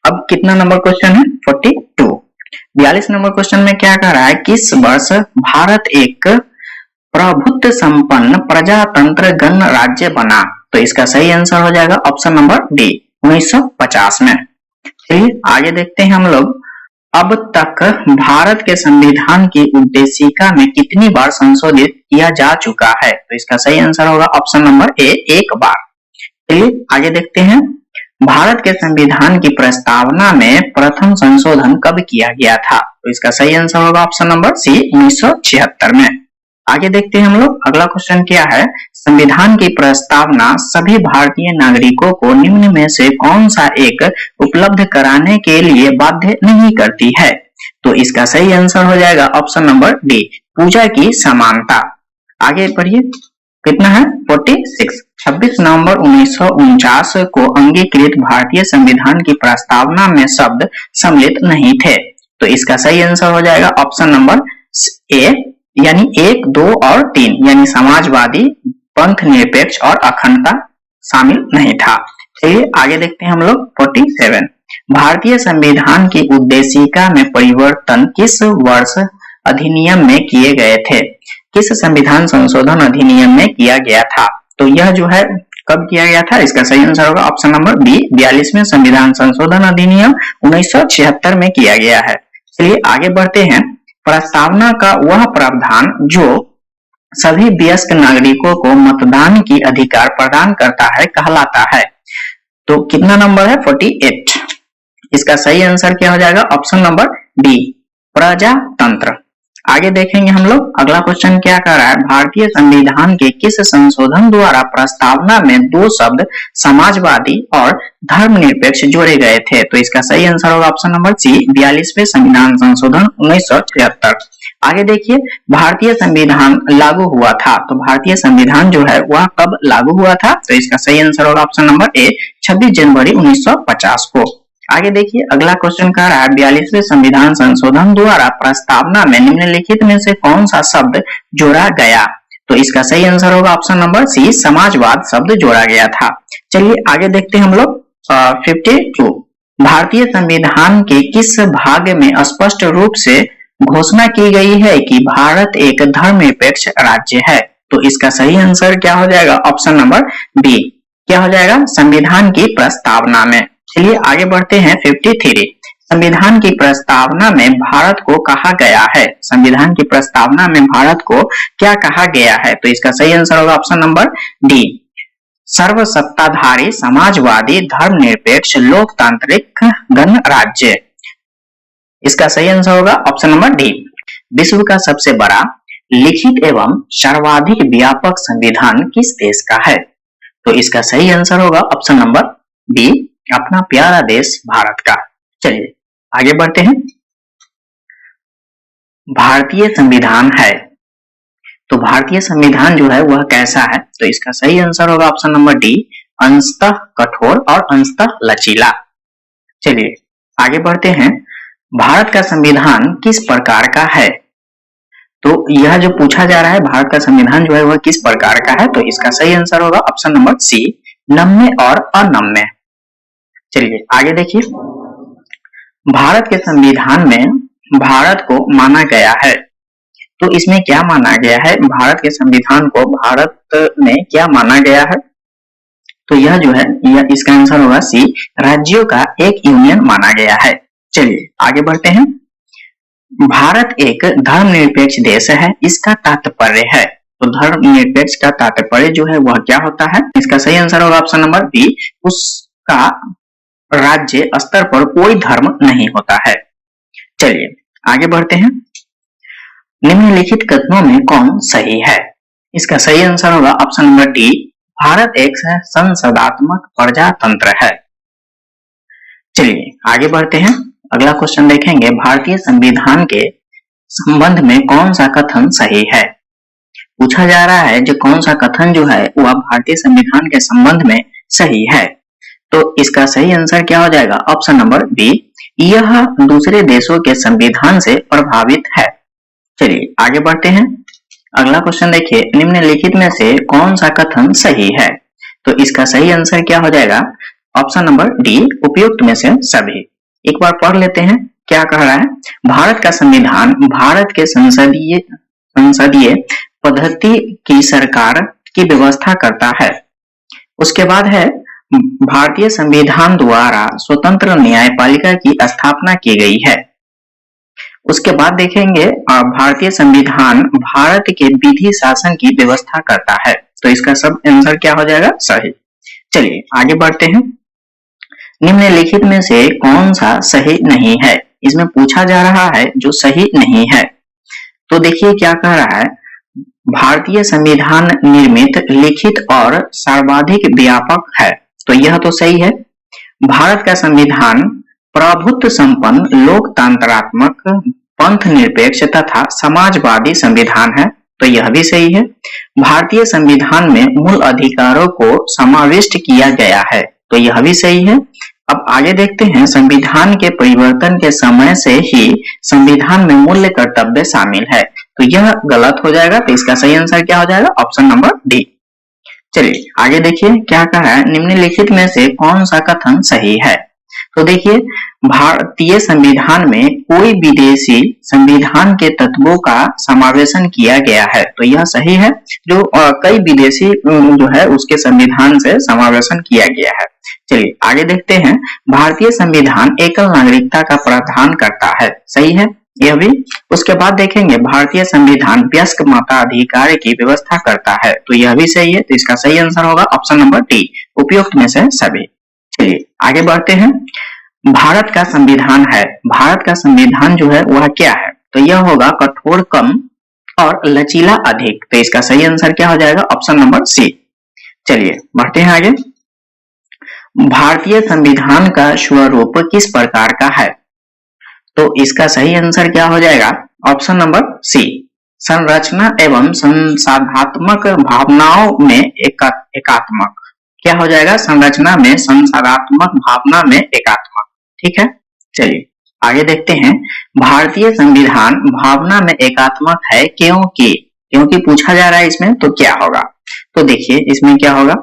अब कितना नंबर क्वेश्चन है, 42। 42 नंबर क्वेश्चन में क्या कह रहा है, किस वर्ष भारत एक प्रभुत्व संपन्न प्रजातंत्र गणराज्य बना? तो इसका सही आंसर हो जाएगा ऑप्शन नंबर डी, 1950 में। चलिए आगे देखते हैं हम लोग, अब तक भारत के संविधान की उद्देशिका में कितनी बार संशोधित किया जा चुका है? तो इसका सही आंसर होगा ऑप्शन नंबर ए, एक बार। चलिए आगे देखते हैं, भारत के संविधान की प्रस्तावना में प्रथम संशोधन कब किया गया था? तो इसका सही आंसर होगा ऑप्शन नंबर सी, 1976 में। आगे देखते हैं हम लोग, अगला क्वेश्चन क्या है, संविधान की प्रस्तावना सभी भारतीय नागरिकों को निम्न में से कौन सा एक उपलब्ध कराने के लिए बाध्य नहीं करती है? तो इसका सही आंसर हो जाएगा ऑप्शन नंबर डी, पूजा की समानता। आगे बढ़िए, कितना है, 46, 26 नवंबर 1949 को अंगीकृत भारतीय संविधान की प्रस्तावना में शब्द सम्मिलित नहीं थे। तो इसका सही आंसर हो जाएगा ऑप्शन नंबर ए, यानी 1, 2 और 3, यानी समाजवादी, पंथ निरपेक्ष और अखंडता शामिल नहीं था। चलिए आगे देखते हैं हम लोग 47, भारतीय संविधान की उद्देशिका में परिवर्तन किस वर्ष अधिनियम में किए गए थे? किस संविधान संशोधन अधिनियम में किया गया था? तो यह जो है कब किया गया था? इसका सही आंसर होगा ऑप्शन नंबर बी, 42वें संविधान संशोधन अधिनियम 1976 में किया गया है। चलिए आगे बढ़ते हैं, प्रस्तावना का वह प्रावधान जो सभी वयस्क नागरिकों को मतदान की अधिकार प्रदान करता है कहलाता है। तो कितना नंबर है, 48। इसका सही आंसर क्या हो जाएगा, ऑप्शन नंबर डी, प्रजातंत्र। आगे देखेंगे हम लोग, अगला क्वेश्चन क्या कर रहा है, भारतीय संविधान के किस संशोधन द्वारा प्रस्तावना में 2 शब्द समाजवादी और धर्मनिरपेक्ष जोड़े गए थे? तो इसका सही आंसर होगा ऑप्शन नंबर सी, 42वें संविधान संशोधन 1976। आगे देखिए, भारतीय संविधान लागू हुआ था। तो भारतीय संविधान जो है वह कब लागू हुआ था? तो इसका सही आंसर होगा ऑप्शन नंबर ए, 26 जनवरी 1950 को। आगे देखिए अगला क्वेश्चन कह रहा है 42वें संविधान संशोधन द्वारा प्रस्तावना में निम्नलिखित में से कौन सा शब्द जोड़ा गया? तो इसका सही आंसर होगा ऑप्शन नंबर सी, समाजवाद शब्द जोड़ा गया था। चलिए आगे देखते हैं हम लोग 52। भारतीय संविधान के किस भाग में स्पष्ट रूप से घोषणा की गई है कि भारत एक धर्मनिरपेक्ष राज्य है? तो इसका सही आंसर क्या हो जाएगा? ऑप्शन नंबर बी, क्या हो जाएगा? संविधान की प्रस्तावना में। चलिए आगे बढ़ते हैं 53। संविधान की प्रस्तावना में भारत को कहा गया है? संविधान की प्रस्तावना में भारत को क्या कहा गया है? तो इसका सही आंसर होगा ऑप्शन नंबर डी, सर्वसत्ताधारी समाजवादी धर्मनिरपेक्ष लोकतांत्रिक गणराज्य। इसका सही आंसर होगा ऑप्शन नंबर डी। विश्व का सबसे बड़ा लिखित एवं सर्वाधिक व्यापक संविधान किस देश का है? तो इसका सही आंसर होगा ऑप्शन नंबर बी, अपना प्यारा देश भारत का। चलिए आगे बढ़ते हैं। भारतीय संविधान है, तो भारतीय संविधान जो है वह कैसा है? तो इसका सही आंसर होगा ऑप्शन नंबर डी, अंशतः कठोर और अंशतः लचीला। चलिए आगे बढ़ते हैं। भारत का संविधान किस प्रकार का है? तो यह जो पूछा जा रहा है भारत का संविधान जो है वह किस प्रकार का है? तो इसका सही आंसर होगा ऑप्शन नंबर सी, नम्य और अनम्य। चलिए आगे देखिए। भारत के संविधान में भारत को माना गया है, तो इसमें क्या माना गया है? भारत के संविधान को भारत में क्या माना गया है? तो यह जो है यह इसका आंसर होगा सी, राज्यों का एक यूनियन माना गया है। चलिए आगे बढ़ते हैं। भारत एक धर्मनिरपेक्ष देश है, इसका तात्पर्य है? तो धर्मनिरपेक्ष का तात्पर्य जो है वह क्या होता है? इसका सही आंसर होगा ऑप्शन नंबर बी, उसका राज्य स्तर पर कोई धर्म नहीं होता है। चलिए आगे बढ़ते हैं। निम्नलिखित कथनों में कौन सही है? इसका सही आंसर होगा ऑप्शन नंबर डी, भारत एक संसदात्मक प्रजातंत्र है। चलिए आगे बढ़ते हैं। अगला क्वेश्चन देखेंगे, भारतीय संविधान के संबंध में कौन सा कथन सही है? पूछा जा रहा है जो कौन सा कथन जो है वह भारतीय संविधान के संबंध में सही है। तो इसका सही आंसर क्या हो जाएगा? ऑप्शन नंबर बी, यह दूसरे देशों के संविधान से प्रभावित है। चलिए आगे बढ़ते हैं। अगला क्वेश्चन देखिए, निम्नलिखित में से कौन सा कथन सही है? तो इसका सही आंसर क्या हो जाएगा? ऑप्शन नंबर डी, उपयुक्त में से सभी। एक बार पढ़ लेते हैं क्या कह रहा है। भारत का संविधान भारत के संसदीय पद्धति की सरकार की व्यवस्था करता है। उसके बाद है भारतीय संविधान द्वारा स्वतंत्र न्यायपालिका की स्थापना की गई है। उसके बाद देखेंगे भारतीय संविधान भारत के विधि शासन की व्यवस्था करता है। तो इसका सब आंसर क्या हो जाएगा? सही। चलिए आगे बढ़ते हैं। निम्नलिखित में से कौन सा सही नहीं है? इसमें पूछा जा रहा है जो सही नहीं है। तो देखिए क्या कह रहा है, भारतीय संविधान निर्मित, लिखित और सर्वाधिक व्यापक है। तो यह तो सही है। भारत का संविधान प्रभुत्व संपन्न, लोकतंत्रात्मक, पंथ निरपेक्ष तथा समाजवादी संविधान है। तो यह भी सही है। भारतीय संविधान में मूल अधिकारों को समाविष्ट किया गया है। तो यह भी सही है। अब आगे देखते हैं, संविधान के परिवर्तन के समय से ही संविधान में मूल्य कर्तव्य शामिल है। तो यह गलत हो जाएगा। तो इसका सही आंसर क्या हो जाएगा? Option number D. चलिए आगे देखिए क्या कह रहा है, निम्नलिखित में से कौन सा कथन सही है? तो देखिए भारतीय संविधान में कोई विदेशी संविधान के तत्वों का समावेशन किया गया है। तो यह सही है। जो कई विदेशी जो है उसके संविधान से समावेशन किया गया है। चलिए आगे देखते हैं, भारतीय संविधान एकल नागरिकता का प्रावधान करता है। सही है यह भी। उसके बाद देखेंगे भारतीय संविधान वयस्क मताधिकार की व्यवस्था करता है। तो यह भी सही है। तो इसका सही आंसर होगा ऑप्शन नंबर डी, उपयुक्त में से सभी। चलिए आगे बढ़ते हैं। भारत का संविधान है, भारत का संविधान जो है वह क्या है? तो यह होगा कठोर कम और लचीला अधिक। तो इसका सही आंसर क्या हो जाएगा? Option number C. चलिए बढ़ते हैं आगे। भारतीय संविधान का स्वरूप किस प्रकार का है? तो इसका सही आंसर क्या हो जाएगा? ऑप्शन नंबर सी, संरचना एवं संसाधात्मक भावनाओं में एकात्मक। क्या हो जाएगा? संरचना में, संसाधात्मक भावना में एकात्मक। ठीक है, चलिए आगे देखते हैं। भारतीय संविधान भावना में एकात्मक है क्योंकि पूछा जा रहा है इसमें, तो क्या होगा? तो देखिए इसमें क्या होगा,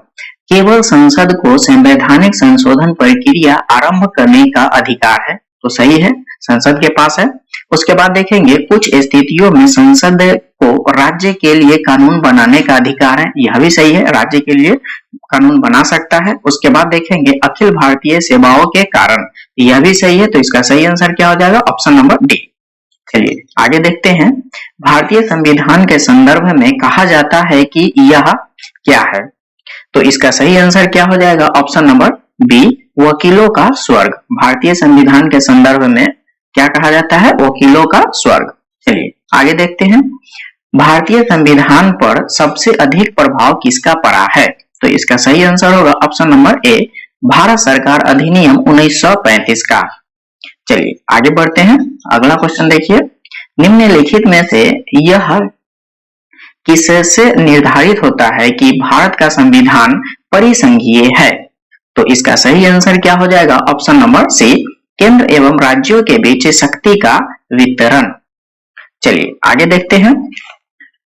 केवल संसद को संवैधानिक संशोधन प्रक्रिया आरंभ करने का अधिकार है, तो सही है, संसद के पास है। उसके बाद देखेंगे कुछ स्थितियों में संसद को राज्य के लिए कानून बनाने का अधिकार है, यह भी सही है, राज्य के लिए कानून बना सकता है। उसके बाद देखेंगे अखिल भारतीय सेवाओं के कारण, यह भी सही है, तो इसका सही आंसर क्या हो जाएगा? Option number D. चलिए आगे देखते हैं। भारतीय संविधान के संदर्भ में कहा जाता है कि यह क्या है? तो इसका सही आंसर क्या हो जाएगा? ऑप्शन नंबर बी, वकीलों का स्वर्ग। भारतीय संविधान के संदर्भ में क्या कहा जाता है? वकीलों का स्वर्ग। चलिए आगे देखते हैं। भारतीय संविधान पर सबसे अधिक प्रभाव किसका पड़ा है? तो इसका सही आंसर होगा ऑप्शन नंबर ए, भारत सरकार अधिनियम 1935 का। चलिए आगे बढ़ते हैं। अगला क्वेश्चन देखिए, निम्नलिखित में से यह किससे निर्धारित होता है कि भारत का संविधान परिसंघीय है? तो इसका सही आंसर क्या हो जाएगा? ऑप्शन नंबर सी, केंद्र एवं राज्यों के बीच शक्ति का वितरण। चलिए आगे देखते हैं।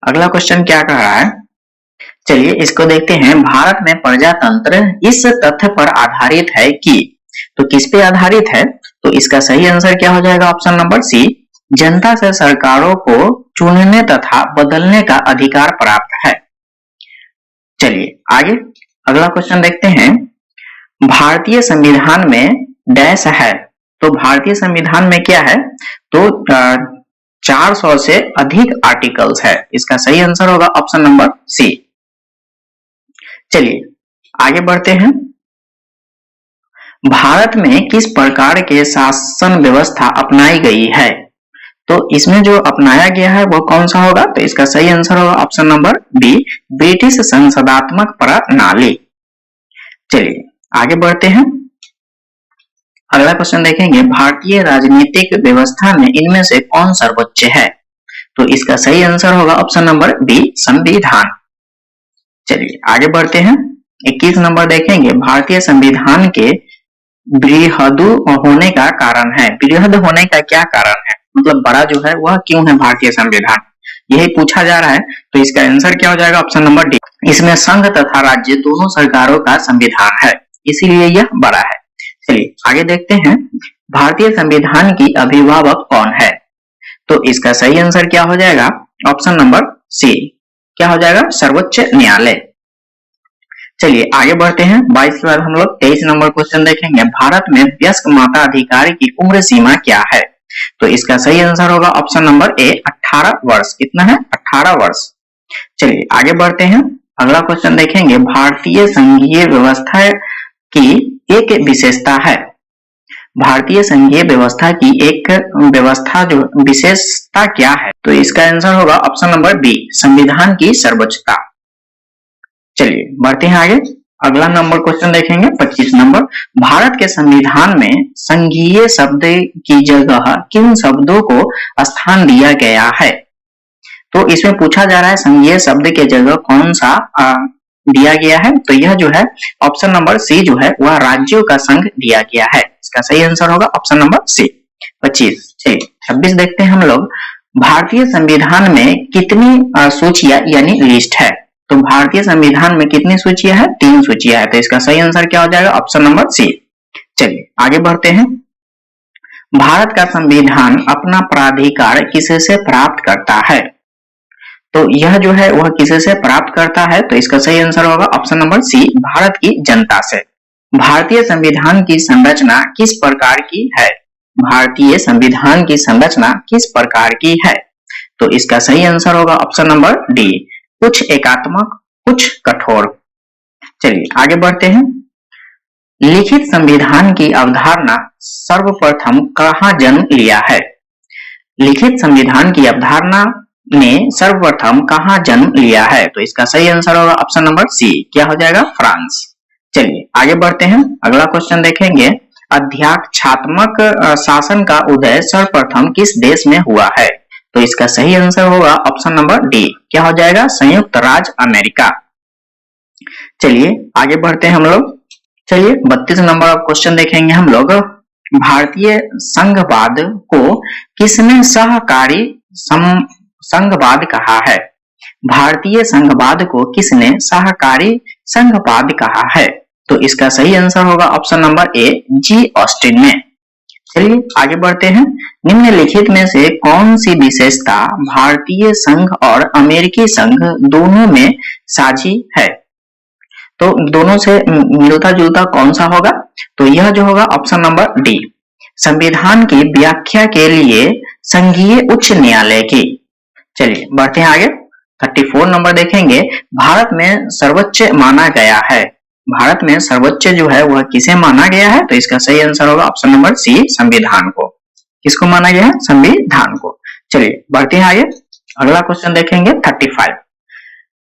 अगला क्वेश्चन क्या कह रहा है, चलिए इसको देखते हैं। भारत में प्रजातंत्र इस तथ्य पर आधारित है कि, तो किस पे आधारित है? तो इसका सही आंसर क्या हो जाएगा? ऑप्शन नंबर सी, जनता से सरकारों को चुनने तथा बदलने का अधिकार प्राप्त है। चलिए आगे अगला क्वेश्चन देखते हैं। भारतीय संविधान में डैश है, तो भारतीय संविधान में क्या है? तो 400 से अधिक आर्टिकल्स है, इसका सही आंसर होगा ऑप्शन नंबर सी। चलिए आगे बढ़ते हैं। भारत में किस प्रकार के शासन व्यवस्था अपनाई गई है? तो इसमें जो अपनाया गया है वो कौन सा होगा? तो इसका सही आंसर होगा ऑप्शन नंबर बी, ब्रिटिश संसदात्मक प्रणाली। चलिए आगे बढ़ते हैं। अगला क्वेश्चन देखेंगे, भारतीय राजनीतिक व्यवस्था में इनमें से कौन सर्वोच्च है? तो इसका सही आंसर होगा ऑप्शन नंबर बी, संविधान। चलिए आगे बढ़ते हैं। 21 नंबर देखेंगे, भारतीय संविधान के बृहद होने का कारण है। बृहद होने का क्या कारण है, मतलब बड़ा जो है वह क्यों है भारतीय संविधान, यही पूछा जा रहा है। तो इसका आंसर क्या हो जाएगा? ऑप्शन नंबर डी, इसमें संघ तथा राज्य दोनों सरकारों का संविधान है, इसीलिए यह बड़ा है। चलिए आगे देखते हैं। भारतीय संविधान की अभिभावक कौन है? तो इसका सही आंसर क्या हो जाएगा? ऑप्शन नंबर सी, क्या हो जाएगा? सर्वोच्च न्यायालय। चलिए आगे बढ़ते हैं। 22 के बाद हम लोग 23 नंबर क्वेश्चन देखेंगे। भारत में वयस्क मताधिकार की उम्र सीमा क्या है? तो इसका सही आंसर होगा ऑप्शन नंबर ए, 18 वर्ष। कितना है? 18 वर्ष। चलिए आगे बढ़ते हैं। अगला क्वेश्चन देखेंगे, भारतीय संघीय व्यवस्था की एक विशेषता है। भारतीय संघीय व्यवस्था की एक व्यवस्था जो विशेषता क्या है? तो इसका आंसर होगा ऑप्शन नंबर बी, संविधान की सर्वोच्चता। चलिए बढ़ते हैं आगे। अगला नंबर क्वेश्चन देखेंगे 25 नंबर। भारत के संविधान में संघीय शब्द की जगह किन शब्दों को स्थान दिया गया है? तो इसमें पूछा जा रहा है संघीय शब्द के जगह कौन सा दिया गया है? तो यह जो है ऑप्शन नंबर सी जो है वह राज्यों का संघ दिया गया है, इसका सही आंसर होगा ऑप्शन नंबर सी। 25। चलिए 26 देखते हैं हम लोग। भारतीय संविधान में कितनी सूचियां यानी लिस्ट है? तो भारतीय संविधान में कितनी सूचियां है? 3 सूचियां है, तो इसका सही आंसर क्या हो जाएगा? Option number C. चलिए आगे बढ़ते हैं। भारत का संविधान अपना प्राधिकार किससे प्राप्त करता है? तो यह जो है वह किससे प्राप्त करता है? तो इसका सही आंसर होगा ऑप्शन नंबर सी, भारत की जनता से। भारतीय संविधान की संरचना किस प्रकार की है? भारतीय संविधान की संरचना किस प्रकार की है? तो इसका सही आंसर होगा ऑप्शन नंबर डी, कुछ एकात्मक कुछ कठोर। चलिए आगे बढ़ते हैं। लिखित संविधान की अवधारणा सर्वप्रथम कहां जन्म लिया है? लिखित संविधान की अवधारणा ने सर्वप्रथम कहां जन्म लिया है? तो इसका सही आंसर होगा ऑप्शन नंबर सी, क्या हो जाएगा? फ्रांस। चलिए आगे बढ़ते हैं। अगला क्वेश्चन देखेंगे, अध्यक्षात्मक शासन का उदय सर्वप्रथम किस देश में हुआ है? तो इसका सही आंसर होगा ऑप्शन नंबर डी, क्या हो जाएगा? संयुक्त राज्य अमेरिका। चलिए आगे बढ़ते हैं हम लोग। चलिए 32 नंबर क्वेश्चन देखेंगे हम लोग। भारतीय संघवाद को किसने सहकारी संघवाद कहा है? भारतीय संघवाद को किसने सहकारी संघवाद कहा है? तो इसका सही आंसर होगा option number A, G Austin ने। चलिए आगे बढ़ते हैं। निम्नलिखित में से कौन सी विशेषता भारतीय संघ और अमेरिकी संघ दोनों में साझी है? तो दोनों से मिलता जुलता कौन सा होगा? तो यह जो होगा ऑप्शन नंबर डी, संविधान की व्याख्या के लिए संघीय उच्च न्यायालय की। चलिए बढ़ते हैं आगे। 34 नंबर देखेंगे। भारत में सर्वोच्च माना गया है। भारत में सर्वोच्च जो है वह किसे माना गया है? तो इसका सही आंसर होगा ऑप्शन नंबर सी, संविधान को। किसको माना गया है? संविधान को। चलिए बढ़ते हैं आगे। अगला क्वेश्चन देखेंगे 35।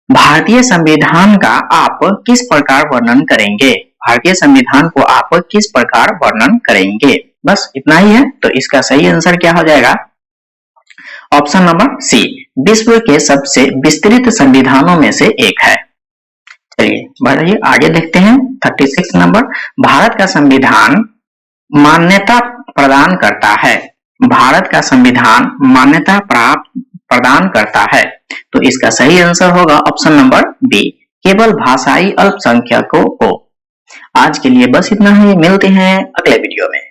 भारतीय संविधान का आप किस प्रकार वर्णन करेंगे? भारतीय संविधान को आप किस प्रकार वर्णन करेंगे? बस इतना ही है। तो इसका सही आंसर क्या हो जाएगा? ऑप्शन नंबर सी, विश्व के सबसे विस्तृत संविधानों में से एक है। चलिए बढ़िए आगे देखते हैं 36 नंबर। भारत का संविधान मान्यता प्रदान करता है। भारत का संविधान मान्यता प्रदान करता है। तो इसका सही आंसर होगा ऑप्शन नंबर बी, केवल भाषाई अल्पसंख्यकों को। आज के लिए बस इतना ही, मिलते हैं अगले वीडियो में।